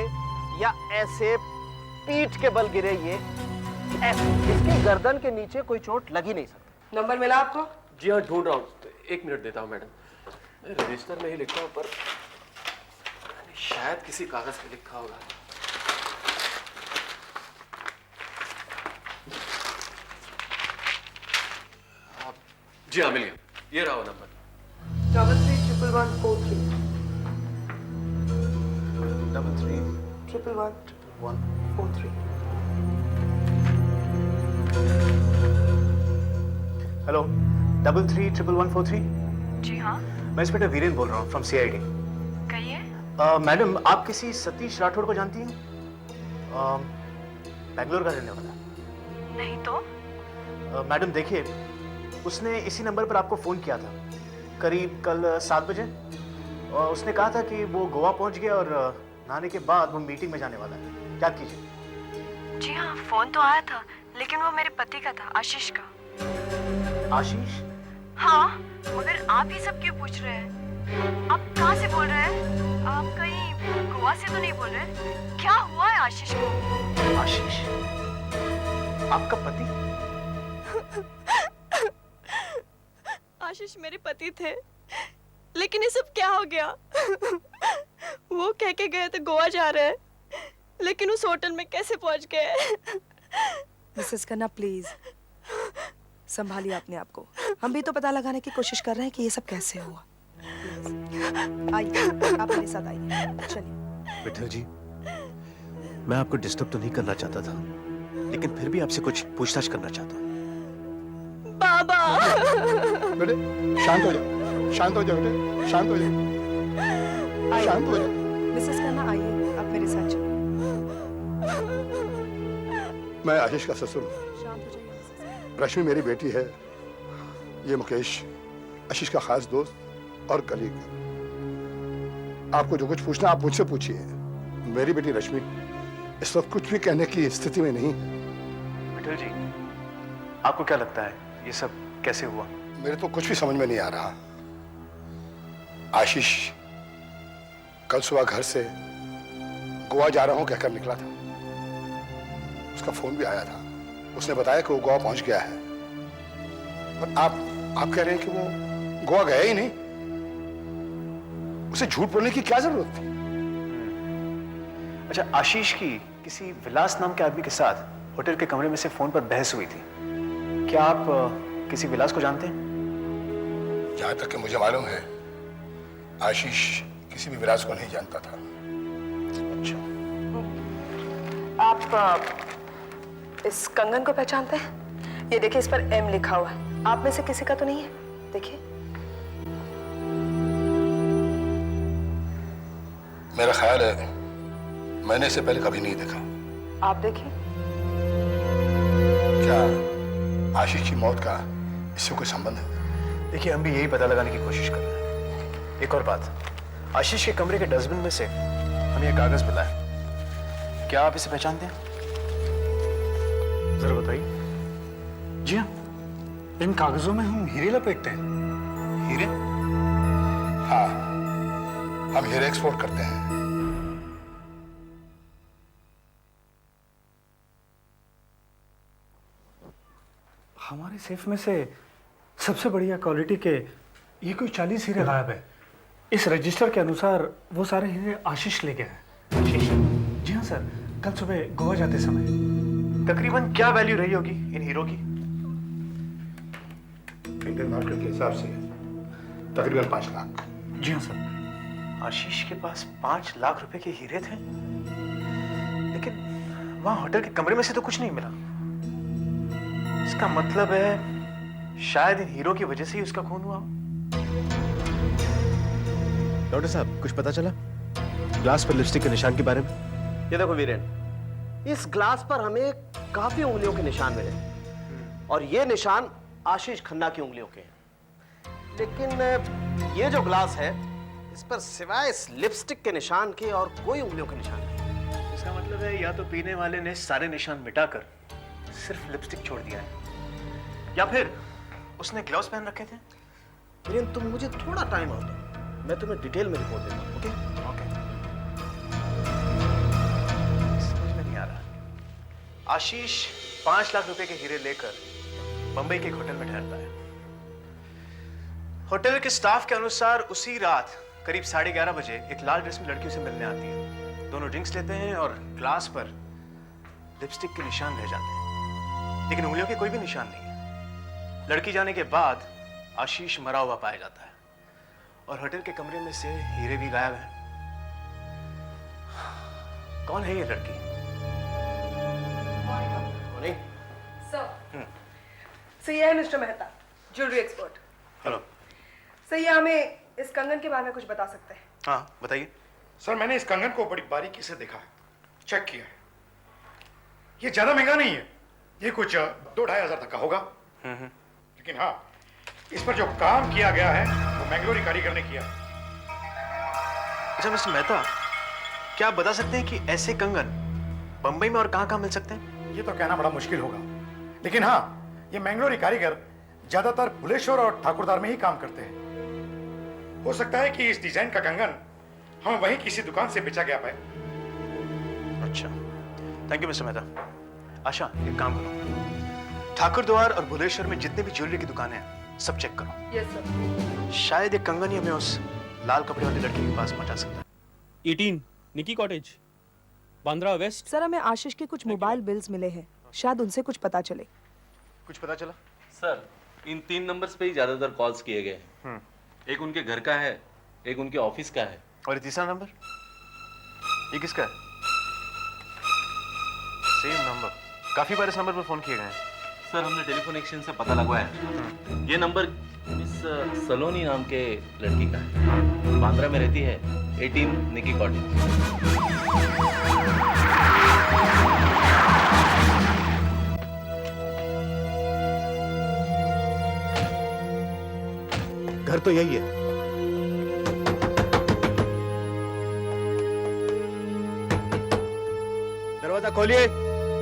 या ऐसे पीठ के बल गिरे, ये ऐसे, इसकी गर्दन के नीचे कोई चोट लग ही नहीं सकती। नंबर मिला आपको? जी हाँ, ढूंढ रहा हूँ, 1 मिनट देता हूँ मैडम। रजिस्टर में ही लिखा हूँ पर शायद किसी कागज पे लिखा होगा। जी हाँ, मिल गया, ये रहा वो नंबर। 331143 331143। हेलो, 331143। जी हाँ, मैं इंस्पेक्टर वीरेन बोल रहा हूँ फ्रॉम सीआईडी। कहिए। मैडम, आप किसी सतीश राठौड़ को जानती हैं? बेंगलोर का रहने वाला। नहीं तो? मैडम देखिए, उसने इसी नंबर पर आपको फोन किया था करीब कल 7 बजे, और उसने कहा था कि वो गोवा पहुंच गया और नहाने के बाद वो मीटिंग में जाने वाला है। क्या कीजिए? जी हाँ, फोन तो आया था, लेकिन वो मेरे पति का था, आशीष का। आशीष? हाँ, मगर आप ये सब क्यों पूछ रहे हैं? आप कहाँ से बोल रहे हैं? आप कहीं गोवा से तो नहीं बोल रहे? क्या हुआ है आशीष को? आशीष? आपका पति? आशीष मेरे पति थे, लेकिन ये सब क्या हो गया? वो कह के गए थे गोवा जा रहे हैं, लेकिन उस होटल में कैसे पहुंच गए? मिसेस खन्ना प्लीज संभालिए अपने आप को। हम भी तो पता लगाने की कोशिश कर रहे हैं कि ये सब कैसे हुआ। आइए, आप मेरे साथ आइए, चलिए। विठल जी, मैं आपको डिस्टर्ब तो नहीं करना चाहता था, लेकिन फिर भी आपसे कुछ पूछताछ करना चाहता हूँ। बाबा! बेटे शांत हो जाओ, शांत हो जाओ बेटे, शांत हो जाओ, शांत हो जाओ। मिसेस खन्ना आइए, आप मेरे साथ चलिए। मैं आशीष का ससुर हूँ। रश्मि मेरी बेटी है, ये मुकेश आशीष का खास दोस्त और कलीग। आपको जो कुछ पूछना आप मुझसे पूछिए। मेरी बेटी रश्मि इस वक्त कुछ भी कहने की स्थिति में नहीं है। विठल जी, आपको क्या लगता है ये सब कैसे हुआ? मेरे तो कुछ भी समझ में नहीं आ रहा। आशीष कल सुबह घर से गोवा जा रहा हूं कहकर निकला था। उसका फोन भी आया था, उसने बताया कि वो गोवा पहुंच गया है। और आप कह रहे हैं कि वो गोवा गया ही नहीं? उसे झूठ बोलने की क्या जरूरत थी? अच्छा, आशीष की किसी विलास नाम के आदमी के साथ होटल के कमरे में से फोन पर बहस हुई थी। क्या आप किसी विलास को जानते हैं? जहां तक कि मुझे मालूम है, आशीष किसी भी विलास को नहीं जानता था। अच्छा, आप इस कंगन को पहचानते हैं? ये देखिए, इस पर M लिखा हुआ है। आप में से किसी का तो नहीं है? देखिए। मेरा ख्याल है मैंने इसे पहले कभी नहीं देखा। आप देखिए। क्या आशीष की मौत का इससे कोई संबंध है? देखिए, हम भी यही पता लगाने की कोशिश कर रहे हैं। एक और बात, आशीष के कमरे के डस्टबिन में से हमें एक कागज मिला है। क्या आप इसे पहचानते हैं? जरा बताइए। जी हाँ, इन कागजों में हम हीरे लपेटते हैं। हीरे? हाँ, हम हीरे एक्सपोर्ट करते हैं। हमारे सेफ में से सबसे बढ़िया क्वालिटी के ये कोई 40 हीरे गायब है। इस रजिस्टर के अनुसार वो सारे हीरे आशीष ले गया है। आशीष? जी हाँ सर, कल सुबह गोवा जाते समय। तकरीबन क्या वैल्यू रही होगी इन हीरो की? इंडियन मार्केट के हिसाब से तकरीबन 5 लाख। जी हाँ सर। आशीष के पास 5 लाख रुपए के हीरे थे, लेकिन वहां होटल के कमरे में से तो कुछ नहीं मिला। इसका मतलब है शायद इन हीरो की वजह से ही उसका खून हुआ। डॉक्टर साहब, कुछ पता चला ग्लास पर लिपस्टिक के निशान के बारे में? ये देखो वीरेन, इस ग्लास पर हमें काफी उंगलियों के निशान मिले और ये निशान आशीष खन्ना की उंगलियों के हैं। लेकिन ये जो ग्लास है, इस पर सिवाय इस लिपस्टिक के निशान के और कोई उंगलियों के निशान नहीं। इसका मतलब है या तो पीने वाले ने सारे निशान मिटाकर सिर्फ लिपस्टिक छोड़ दिया है, या फिर उसने ग्लव्स पहन रखे थे। वीरेन, तुम मुझे थोड़ा टाइम और दो, मैं तुम्हें डिटेल में रिपोर्ट देता हूँ। ओके? ओके। आशीष 5 लाख रुपए के हीरे लेकर मुंबई के एक होटल में ठहरता है। होटल के स्टाफ के अनुसार उसी रात करीब 11:30 बजे एक लाल ड्रेस में लड़की उसे मिलने आती है। दोनों ड्रिंक्स लेते हैं और ग्लास पर लिपस्टिक के निशान रह जाते हैं, लेकिन उंगलियों के कोई भी निशान नहीं है। लड़की जाने के बाद आशीष मरा हुआ पाया जाता है और होटल के कमरे में से हीरे भी गायब हैं। कौन है ये लड़की? सर ये है mister Mehta, jewellery expert. Hello sir ये हमें इस कंगन के बारे में कुछ बता सकते हैं? हाँ बताइए। सर मैंने इस कंगन को बड़ी बारीकी से देखा है, चेक किया है। ये ज्यादा महंगा नहीं है, ये कुछ 2-2.5 हजार तक का होगा। लेकिन हाँ, इस पर जो काम किया गया है वो मैंगलोरी कारीगर ने किया। अच्छा मिस्टर मेहता, क्या आप बता सकते हैं कि ऐसे कंगन बंबई में और कहां-कहां मिल सकते हैं? ये तो कहना बड़ा मुश्किल होगा, लेकिन हाँ, ये मैंगलोरी कारीगर ज्यादातर भुलेश्वर और ठाकुरदार में ही काम करते हैं। हो सकता है कि इस डिजाइन का कंगन हम वहीं किसी दुकान से बेचा गया पाए। अच्छा, थैंक यू मिस्टर मेहता। आशा, एक काम करो, ठाकुर द्वार और भुलेश्वर में जितने भी ज्वेलरी की दुकानें हैं सब चेक करो। Yes sir. शायद एक कंगन ही हमें उस लाल कपड़े वाली लड़की के पास पहुंचा सकता है। 18 निकी कॉटेज, बांद्रा वेस्ट। सर हमें आशीष के कुछ मोबाइल बिल्स मिले हैं, शायद उनसे कुछ पता चले। कुछ पता चला? सर इन 3 नंबर्स पे ही ज्यादातर कॉल्स किए गए हैं। एक उनके घर का है, एक उनके ऑफिस का है, और ये तीसरा नंबर, ये किसका है? सेम नंबर, काफी बार इस नंबर पर फोन किए गए हैं। सर हमने टेलीफोन एक्सचेंज से पता लगवाया है। ये नंबर मिस सलोनी नाम के लड़की का है, बांद्रा में रहती है, 18 निकी कॉटेज। घर तो यही है। दरवाजा खोलिए,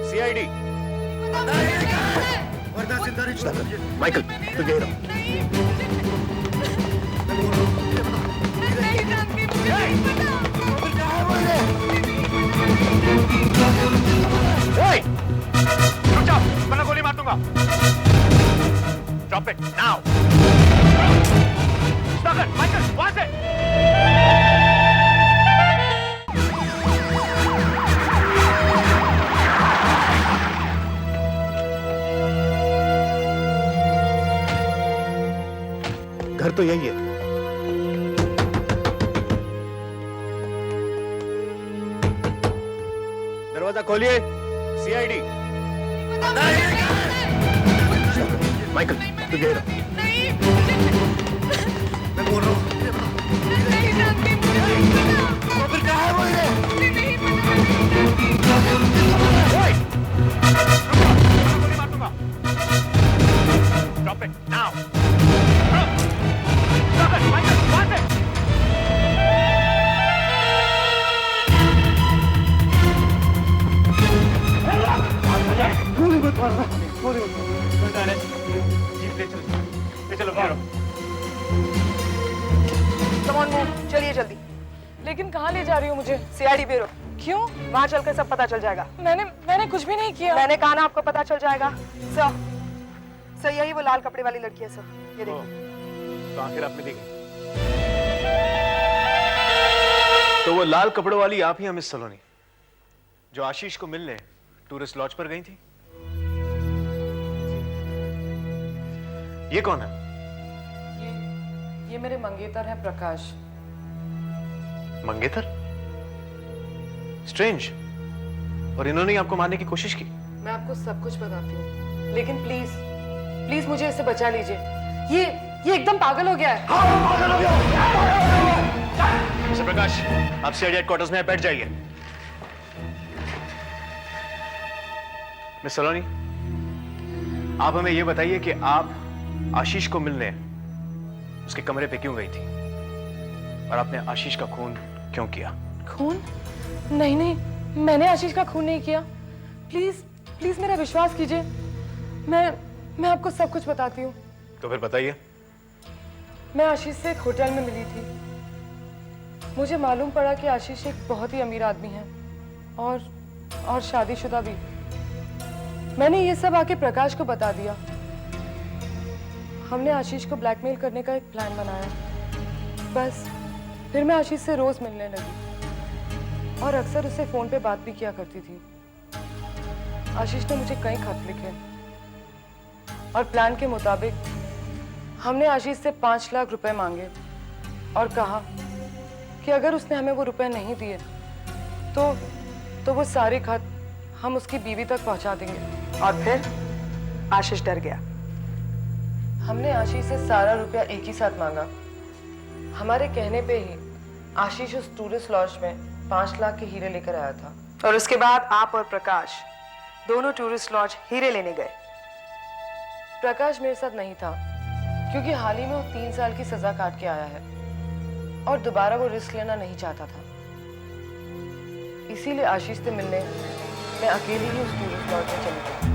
सीआईडी। वरना जिंदा रिश्ता कर। माइकल, तू यही रहो। रुक जाओ, वरना गोली मार दूंगा। Drop it now. Stop it, Michael, what's it? घर तो यही है। दरवाजा खोलिए, सीआईडी। माइकल, तू यही रहो। मैं बोल रहा हूँ। फिर कहाँ है वो हीरे? गोली मार दूंगा। Drop it now. Stop it, Michael, what's it? गोली मत मारना, गोली मत मारना। जीप ले चलो, चलिए जल्दी। लेकिन कहाँ ले जा रही हो मुझे? CID bureau. क्यों? वहाँ चलकर सब पता चल जाएगा। मैंने कुछ भी नहीं किया। मैंने कहा ना आपको पता चल जाएगा। सर यही वो लाल कपड़े वाली लड़की है सर, ये देखिए। तो आखिर आपने देखी? तो वो लाल कपड़ों वाली आप ही हैं मिस सलोनी, जो आशीष को मिलने टूरिस्ट लॉज पर गई थी? ये कौन है? ये मेरे मंगेतर हैं प्रकाश। मंगेतर? स्ट्रेंज। और इन्होंने आपको मारने की कोशिश की? मैं आपको सब कुछ बताती हूँ, लेकिन प्लीज मुझे इससे बचा लीजिए। ये एकदम पागल हो गया है। पागल हो गया। मिस्टर प्रकाश, आप सीआईडी हेडक्वार्टर्स में बैठ जाइए। मिस सलोनी, आप हमें यह बताइए कि आप आशीष को मिलने उसके कमरे पे क्यों गई थी और आपने आशीष का खून क्यों किया? खून? नहीं, मैंने आशीष का खून नहीं किया। प्लीज मेरा विश्वास कीजिए। मैं आपको सब कुछ बताती हूँ। तो फिर बताइए। मैं आशीष से एक होटल में मिली थी। मुझे मालूम पड़ा कि आशीष एक बहुत ही अमीर आदमी है और शादीशुदा भी। मैंने ये सब आके प्रकाश को बता दिया। हमने आशीष को ब्लैकमेल करने का एक प्लान बनाया। बस फिर मैं आशीष से रोज मिलने लगी और अक्सर उससे फोन पे बात भी किया करती थी। आशीष ने मुझे कई खत लिखे और प्लान के मुताबिक हमने आशीष से 5 लाख रुपए मांगे और कहा कि अगर उसने हमें वो रुपए नहीं दिए तो वो सारे खत हम उसकी बीवी तक पहुंचा देंगे। और फिर आशीष डर गया। हमने आशीष से सारा रुपया एक ही साथ मांगा। हमारे कहने पे ही आशीष उस टूरिस्ट लॉज में 5 लाख के हीरे लेकर आया था। और उसके बाद आप और प्रकाश दोनों टूरिस्ट लॉज हीरे लेने गए। प्रकाश मेरे साथ नहीं था क्योंकि हाल ही में वो 3 साल की सजा काट के आया है और दोबारा वो रिस्क लेना नहीं चाहता था। इसीलिए आशीष से मिलने मैं अकेली ही उस टूरिस्ट लॉज में चली गई।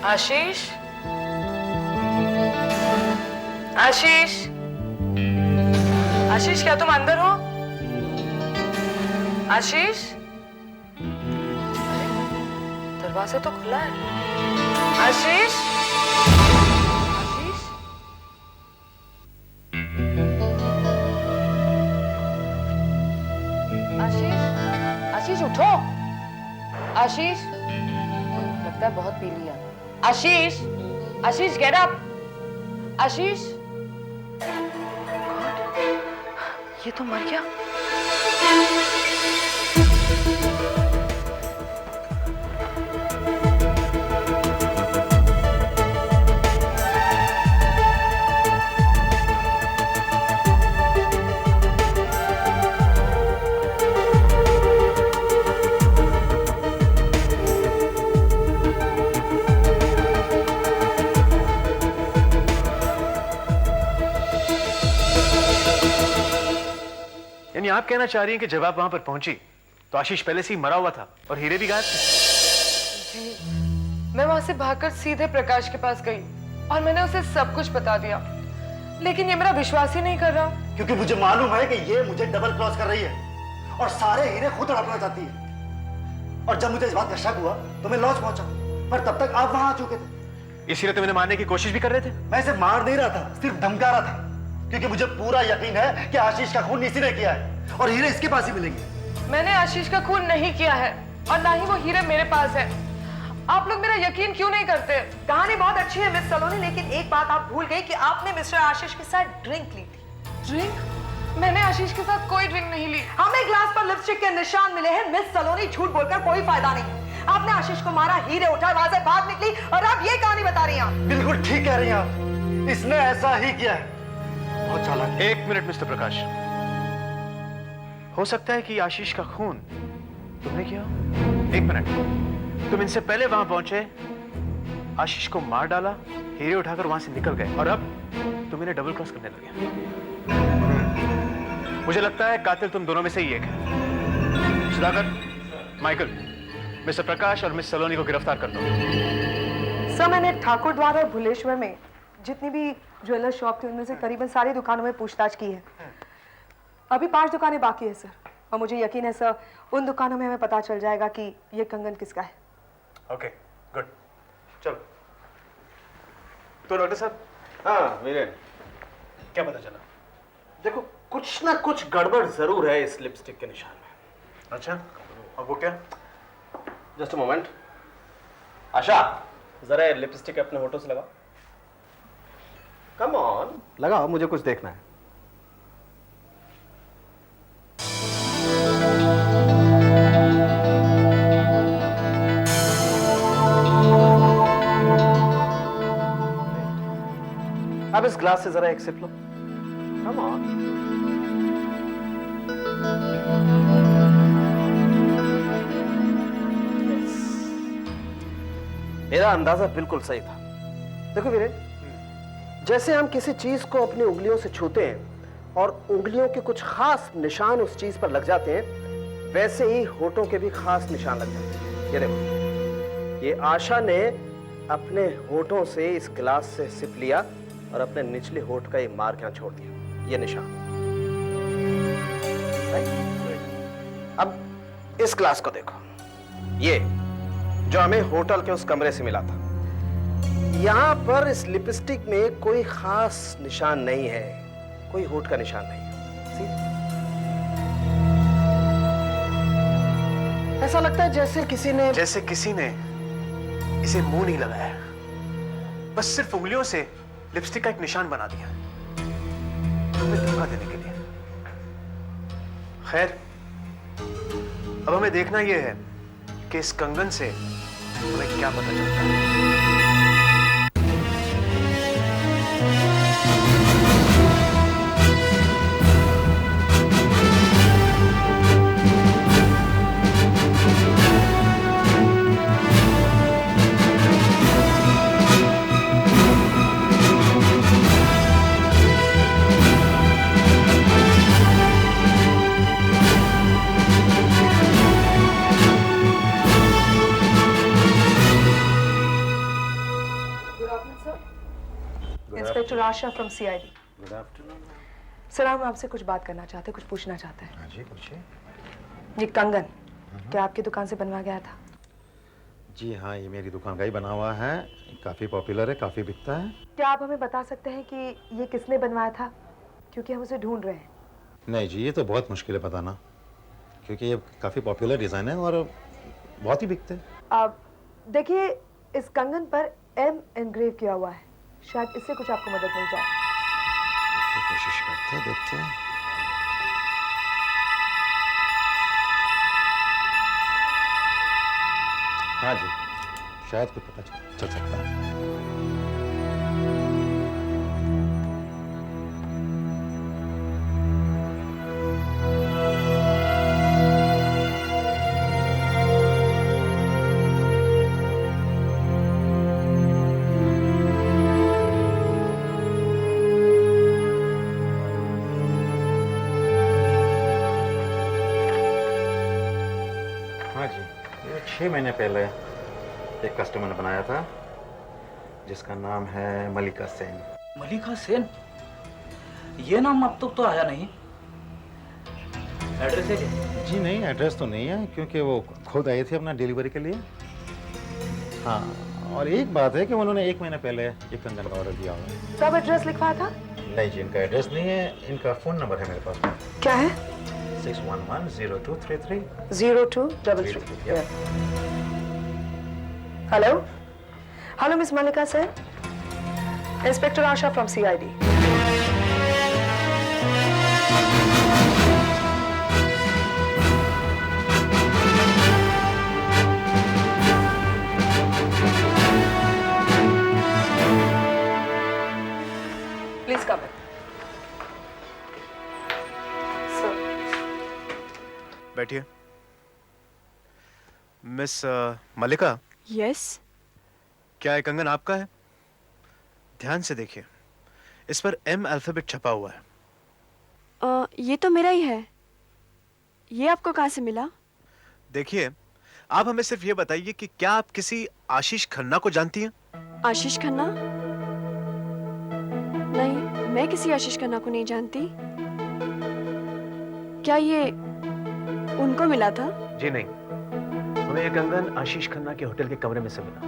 आशीष, आशीष, आशीष, क्या तुम अंदर हो? आशीष, दरवाजा तो खुला है। आशीष, आशीष, आशीष, आशीष उठो। आशीष, लगता है बहुत पी लिया। आशीष, आशीष गेट अप। आशीष, ये तो मर गया। यानी आप कहना चाह रही हैं कि जब आप वहां पर पहुंची तो आशीष पहले से ही मरा हुआ था और हीरे भी गायब थे? जी, मैं वहां से भागकर सीधे प्रकाश के पास गई और मैंने उसे सब कुछ बता दिया, लेकिन ये मेरा विश्वास ही नहीं कर रहा। क्योंकि मुझे मालूम है कि ये मुझे डबल क्रॉस कर रही है और सारे हीरे खुद हड़पना चाहती है। और जब मुझे इस बात का शक हुआ तो मैं लॉज पहुंचा, पर तब तक आप वहां आ चुके थे। इसीलिए तो मैंने मारने की कोशिश भी कर रहे थे। मैं इसे मार नहीं रहा था, सिर्फ धमका रहा था, क्योंकि मुझे पूरा यकीन है कि आशीष का खून इसी ने किया है और हीरे इसके पास ही मिलेंगे। मैंने आशीष का खून नहीं किया है और ना ही वो हीरे मेरे पास है। आप लोग मेरा यकीन क्यों नहीं करते? कहानी बहुत अच्छी है मिस सलोनी, लेकिन एक बात आप भूल गई कि आपने मिस्टर आशीष के साथ ड्रिंक ली थी। ड्रिंक? मैंने आशीष के साथ कोई ड्रिंक नहीं ली। हमें ग्लास पर लिपस्टिक के निशान मिले हैं। मिस सलोनी, झूठ बोलकर कोई फायदा नहीं। आपने आशीष को मारा, हीरे उठाए, वहां से भाग निकली और आप ये कहानी बता रही हैं। बिल्कुल ठीक कह रही हैं आप, इसने ऐसा ही किया है। बहुत चालाक। एक मिनट मिस्टर प्रकाश, हो सकता है कि आशीष का खून तुमने किया। एक मिनट, तुम इनसे पहले वहां पहुंचे, आशीष को मार डाला, हीरे उठाकर वहां से निकल गए और अब तुम इन्हें डबल क्रॉस करने लगे। मुझे लगता है कातिल तुम दोनों में से ही एक है। सुधाकर, माइकल, मिस्टर प्रकाश और मिस सलोनी को गिरफ्तार कर दो। सर, मैंने ठाकुर द्वार और भुलेश्वर में जितनी भी ज्वेलर शॉप थी उनमें से करीबन सारी दुकानों में पूछताछ की है। अभी 5 दुकानें बाकी है सर, और मुझे यकीन है सर उन दुकानों में हमें पता चल जाएगा कि ये कंगन किसका है। ओके, गुड, चलो। तो डॉक्टर साहब। हाँ वीरेन, क्या पता चला? देखो, कुछ ना कुछ गड़बड़ जरूर है इस लिपस्टिक के निशान में। अच्छा, और वो क्या? Just a moment. आशा, जरा लिपस्टिक अपने होठों से लगा। कम ऑन, लगाओ, मुझे कुछ देखना है। अब इस ग्लास से जरा एक सिप लो। Come on. मेरा अंदाजा बिल्कुल सही था। देखो वीरेन, जैसे हम किसी चीज को अपनी उंगलियों से छूते हैं और उंगलियों के कुछ खास निशान उस चीज पर लग जाते हैं, वैसे ही होठों के भी खास निशान लग जाते हैं। ये देखो, ये आशा ने अपने होठों से इस गिलास से सिप लिया और अपने निचले होठ का ये मार्क यहां छोड़ दिया, ये निशान। अब इस ग्लास को देखो, ये जो हमें होटल के उस कमरे से मिला था, यहां पर इस लिपस्टिक में कोई खास निशान नहीं है, कोई होठ का निशान नहीं है। ऐसा लगता है जैसे किसी ने इसे मुंह नहीं लगाया, बस सिर्फ उंगलियों से लिपस्टिक का एक निशान बना दिया, हमें धोखा देने के लिए। खैर, अब हमें देखना यह है कि इस कंगन से हमें क्या पता चलता है। Inspector Asha from CID। Good afternoon. Sir, हम आपसे कुछ बात करना चाहते हैं, कुछ पूछना चाहते हैं। हाँ जी, पूछिए। ये कंगन क्या आपकी दुकान से बनवा गया था? जी हाँ, ये मेरी दुकान का ही बना हुआ है, काफी पॉपुलर है, काफी बिकता है। क्या आप हमें बता सकते हैं कि ये किसने बनवाया था, क्योंकि हम उसे ढूंढ रहे हैं। नहीं जी, ये तो बहुत मुश्किल है बताना, क्योंकि ये काफी पॉपुलर डिजाइन है और बहुत ही बिकते हैं। अब देखिए, इस कंगन पर M एनग्रेव किया हुआ है, शायद इससे कुछ आपको मदद मिल जाए। तो कोशिश करते हैं, देखते हैं। हाँ जी, शायद कुछ पता चल सकता है। हाँ जी, ये 6 महीने पहले एक कस्टमर ने बनाया था, जिसका नाम है मलिका सेन। मलिका सेन? ये नाम अब तक तो आया नहीं। एड्रेस है क्या? जी नहीं, एड्रेस तो नहीं है, क्योंकि वो खुद आई थी अपना डिलीवरी के लिए। हाँ, और एक बात है कि उन्होंने 1 महीने पहले ये कंगन का ऑर्डर दिया हुआ है। कब एड्रेस लिखवाया था? नहीं जी, इनका एड्रेस नहीं है, इनका फोन नंबर है मेरे पास। क्या है? 611-0233 0233। Hello, hello miss Malika Sen, inspector Asha from CID। Please come in. बैठिए। मिस मलिका। यस। क्या ये कंगन आपका है? ध्यान से देखिए, इस पर M अल्फाबेट छपा हुआ है। ये तो मेरा ही है। ये आपको कहाँ से मिला? देखिए, आप हमें सिर्फ ये बताइए कि क्या आप किसी आशीष खन्ना को जानती हैं? आशीष खन्ना? नहीं, मैं किसी आशीष खन्ना को नहीं जानती। क्या ये उनको मिला था? जी नहीं, हमें ये कंगन आशीष खन्ना के होटल के कमरे में से मिला।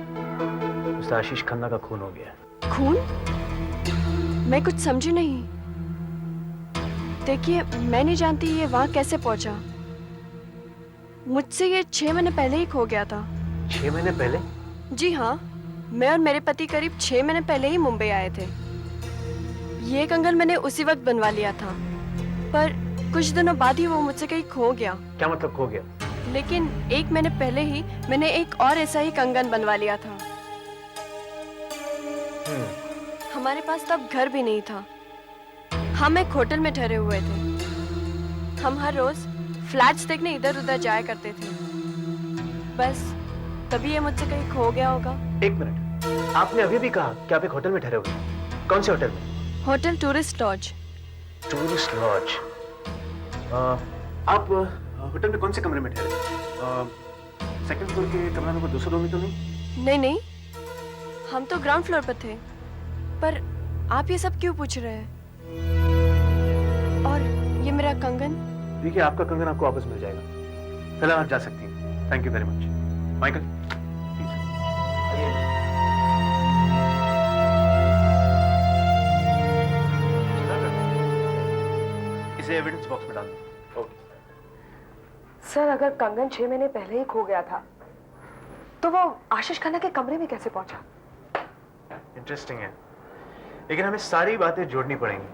उससे आशीष खन्ना का खून हो गया। खून? मैं कुछ समझी नहीं। देखिए, मैं नहीं जानती ये वहां कैसे पहुंचा। मुझसे ये 6 महीने पहले ही खो गया था। 6 महीने पहले? जी हाँ, मैं और मेरे पति करीब 6 महीने पहले ही मुंबई आए थे। ये कंगन मैंने उसी वक्त बनवा लिया था, पर कुछ दिनों बाद ही वो मुझसे कहीं खो गया। क्या मतलब खो गया? लेकिन 1 महीने पहले ही मैंने एक और ऐसा ही कंगन बनवा लिया था। हमारे पास तब घर भी नहीं था। हम एक होटल में ठहरे हुए थे। हम हर रोज फ्लैट्स देखने इधर उधर जाया करते थे। बस तभी ये मुझसे कहीं खो गया होगा। 1 मिनट, आपने अभी भी कहा कि आप एक होटल में ठहरे हुए हैं। कौन से होटल में? Hotel tourist laws. Tourist laws. आप होटल में कौन से कमरे में ठहरे? सेकंड फ्लोर के कमरा नंबर 202 में तो नहीं? नहीं नहीं, हम तो ग्राउंड फ्लोर पर थे। पर आप ये सब क्यों पूछ रहे हैं? और ये मेरा कंगन? देखिए, आपका कंगन आपको वापस मिल जाएगा। फिलहाल आप जा सकती हैं। Thank you very much. Michael, please आइए। इसे एविडेंस बॉक्स में डाल दो। ओके। सर, अगर कंगन 6 महीने पहले ही खो गया था तो वो आशीष खन्ना के कमरे में कैसे पहुंचा? इंटरेस्टिंग है, लेकिन हमें सारी बातें जोड़नी पड़ेंगी।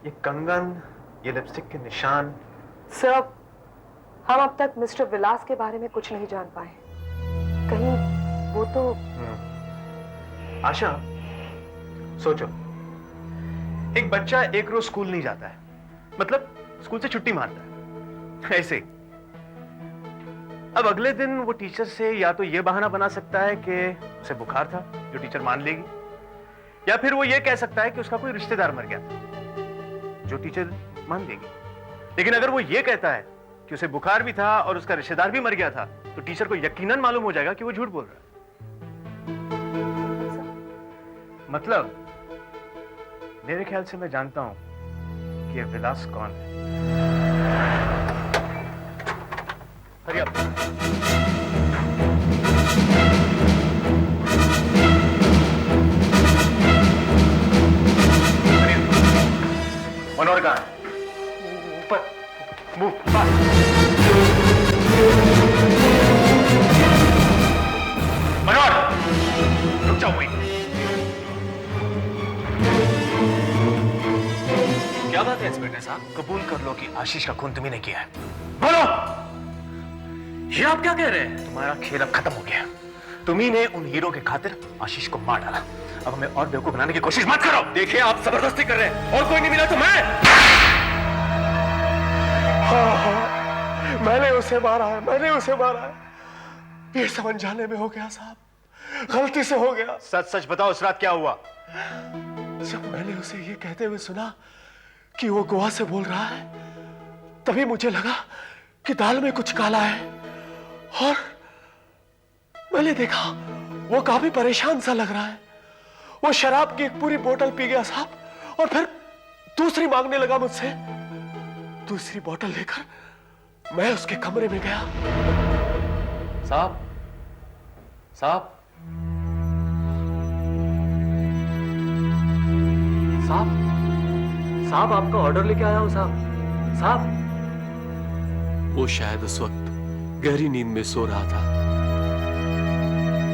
ये कंगन, ये लिपस्टिक के निशान। सर, हम अब तक मिस्टर विलास के बारे में कुछ नहीं जान पाए। कहीं वो तो... आशा, सोचो, एक बच्चा एक रोज स्कूल नहीं जाता है, मतलब स्कूल से छुट्टी मारता है, ऐसे। अब अगले दिन वो टीचर से या तो ये बहाना बना सकता है कि उसे बुखार था, जो टीचर मान लेगी, या फिर वो ये कह सकता है कि उसका कोई रिश्तेदार मर गया था, जो टीचर मान लेगी। लेकिन अगर वो ये कहता है कि उसे बुखार भी था और उसका रिश्तेदार भी मर गया था, तो टीचर को यकीनन मालूम हो जाएगा कि वो झूठ बोल रहा है। मतलब मेरे ख्याल से मैं जानता हूं कि ये विलास कौन है। Hurry up. मनोहर कहां है? ऊपर। Move fast. मनोहर, रुक जाओ वहीं। क्या बात है इंस्पेक्टर साहब? कबूल कर लो कि आशीष का खून तुम्ही ने किया है। बोलो, ये आप क्या कह रहे हैं? तुम्हारा खेल अब खत्म हो गया। तुम्ही ने उन हीरो के खातिर आशीष को मार डाला। अब हमें और बेवकूफ बनाने की कोशिश मत करो। देखिए, आप जबरदस्ती कर रहे हैं, और कोई नहीं मिला तो मैं। हाँ, मैंने उसे मारा है, मैंने उसे मारा है। ये समझ जाने में हो गया साहब, गलती से हो गया। सच सच बताओ, उस रात क्या हुआ? जब मैंने उसे ये कहते हुए सुना कि वो गोवा से बोल रहा है, तभी मुझे लगा कि दाल में कुछ काला है, और मैंने देखा वो काफी परेशान सा लग रहा है। वो शराब की एक पूरी बोतल पी गया साहब, और फिर दूसरी मांगने लगा मुझसे। दूसरी बोतल लेकर मैं उसके कमरे में गया। साहब, साहब, साहब, साहब, आपका ऑर्डर लेके आया हूं साहब। साहब। वो शायद उस वक्त गहरी नींद में सो रहा था।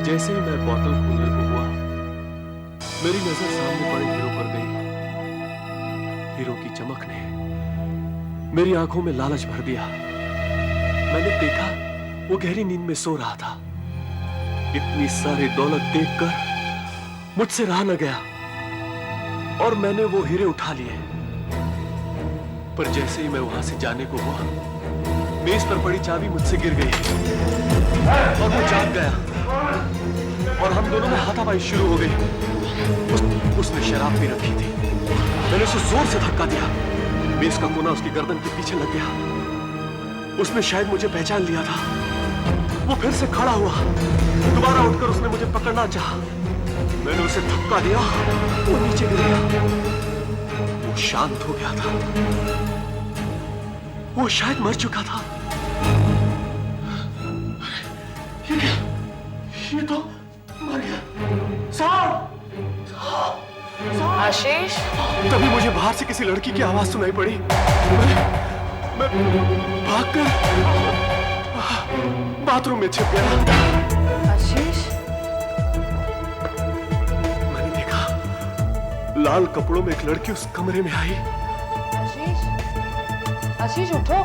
जैसे ही मैं बोतल खोलने को हुआ, मेरी नजर सामने पड़े हीरो पर गई। हीरो की चमक ने मेरी आंखों में लालच भर दिया। मैंने देखा वो गहरी नींद में सो रहा था। इतनी सारी दौलत देखकर मुझसे रहा न गया, और मैंने वो हीरे उठा लिए। पर जैसे ही मैं वहां से जाने को हुआ, मेज पर पड़ी चाबी मुझसे गिर गई और वो जाग गया, और हम दोनों में हाथापाई शुरू हो गई। उसने शराब पी रखी थी। मैंने उसे जोर से धक्का दिया। मेज का कोना उसकी गर्दन के पीछे लग गया। उसने शायद मुझे पहचान लिया था। वो फिर से खड़ा हुआ। दोबारा उठकर उसने मुझे पकड़ना चाहा। मैंने उसे धक्का दिया, वो नीचे गिर गया। वो शांत हो गया था। वो शायद मर चुका था। ये तो मर गया। साहब! आशीष! तभी मुझे बाहर से किसी लड़की की आवाज सुनाई पड़ी। मैं भागकर बाथरूम में छिप गया। आशीष! मैंने देखा लाल कपड़ों में एक लड़की उस कमरे में आई। आशीष! आशीष उठो!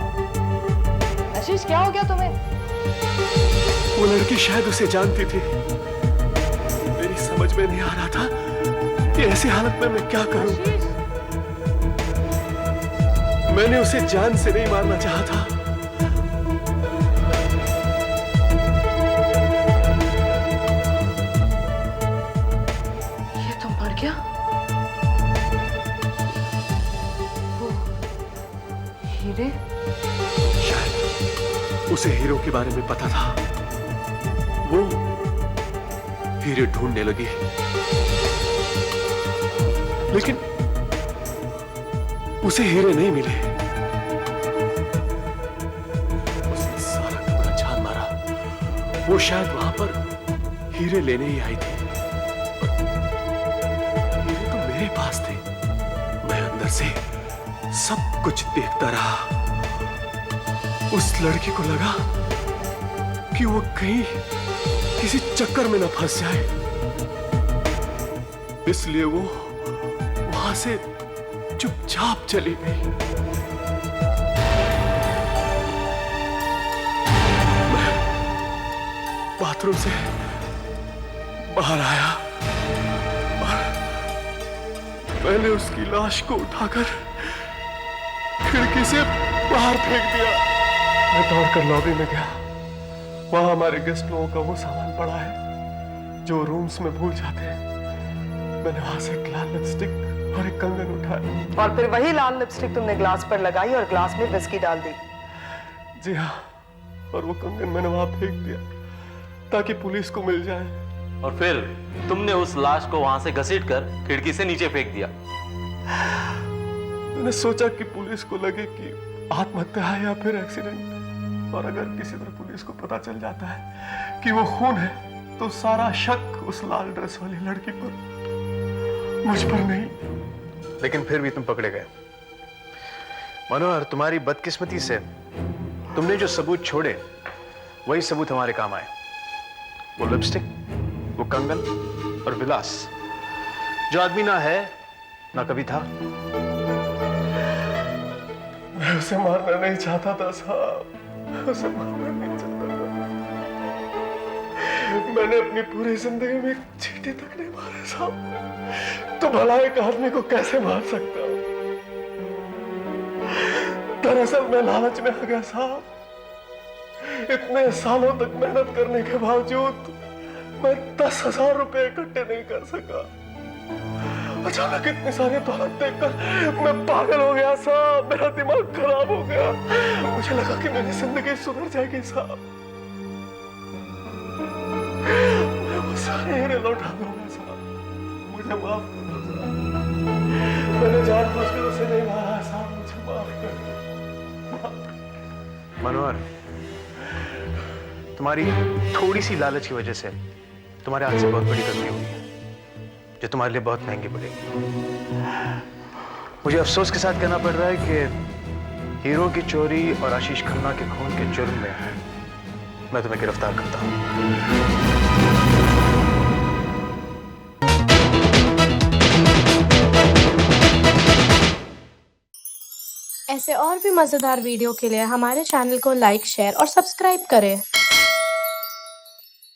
आशीष, क्या हो गया तुम्हें? वो लड़की शायद उसे जानती थी। मेरी समझ में नहीं आ रहा था कि ऐसी हालत में मैं क्या करूं। मैंने उसे जान से नहीं मारना चाहा था। ये तो मर गया। हीरे? शायद उसे हीरो के बारे में पता था, वो हीरे ढूंढने लगी, लेकिन उसे हीरे नहीं मिले। उसने सारा कमरा छान मारा, वो शायद वहां पर हीरे लेने ही आई थी। हीरे तो मेरे पास थे, मैं अंदर से सब कुछ देखता रहा। उस लड़की को लगा कि वो कहीं किसी चक्कर में न फंस जाए, इसलिए वो वहां से चुपचाप चली गई। मैं बाथरूम से बाहर आया और मैंने उसकी लाश को उठाकर खिड़की से बाहर फेंक दिया। मैं दौड़कर लॉबी में गया, वहां हमारे गेस्ट लोगों का वो सामान पड़ा है जो रूम्स में भूल जाते हैं। मैंने वहां से एक लाल लिपस्टिक और एक कंगन उठाया और फिर वही लाल लिपस्टिक तुमने ग्लास पर लगाई और ग्लास में विस्की डाल दी। जी हाँ, और वो कंगन मैंने वहां फेंक दिया ताकि पुलिस को मिल जाए। और फिर तुमने उस लाश को वहां से घसीटकर खिड़की से नीचे फेंक दिया। मैंने सोचा कि पुलिस को लगे कि आत्महत्या है या फिर एक्सीडेंट, और अगर किसी तरह पुलिस को पता चल जाता है कि वो खून है तो सारा शक उस लाल ड्रेस वाली लड़की पर, मुझ पर नहीं। लेकिन फिर भी तुम पकड़े गए। मनोहर, तुम्हारी बदकिस्मती से तुमने जो सबूत छोड़े वही सबूत हमारे काम आए। वो लिपस्टिक, वो कंगन और विलास, जो आदमी ना है ना कभी था। मैं उसे मारना नहीं चाहता था साहब, मैं उसे मारना नहीं चाहता था। मैंने अपनी पूरी जिंदगी में एक चींटी तक नहीं मारे साहब। तो भला एक आदमी को कैसे मार सकता हूं? दरअसल मैं लालच में आ गया साहब। इतने सालों तक मेहनत करने के बावजूद मैं 10,000 रुपए इकट्ठे नहीं कर सका। अचानक इतने सारे दौलत देखकर मैं पागल हो गया साहब, मेरा दिमाग खराब हो गया। मुझे लगा कि मेरी जिंदगी सुधर जाएगी साहब, मैं वो सारे हीरे लौटा दूंगा साहब, मुझे माफ कर दो साहब। मैंने जानबूझकर उसे नहीं मारा साहब, मुझे माफ कर दो। मनोहर, तुम्हारी थोड़ी सी लालच की वजह से तुम्हारे हाथ से बहुत बड़ी गलती हुई है, जो तुम्हारे लिए बहुत महंगी पड़ेगी। मुझे अफसोस के साथ कहना पड़ रहा है कि हीरो की चोरी और आशीष खन्ना के खून के जुर्म में मैं तुम्हें गिरफ्तार करता हूं। ऐसे और भी मजेदार वीडियो के लिए हमारे चैनल को लाइक, शेयर और सब्सक्राइब करें।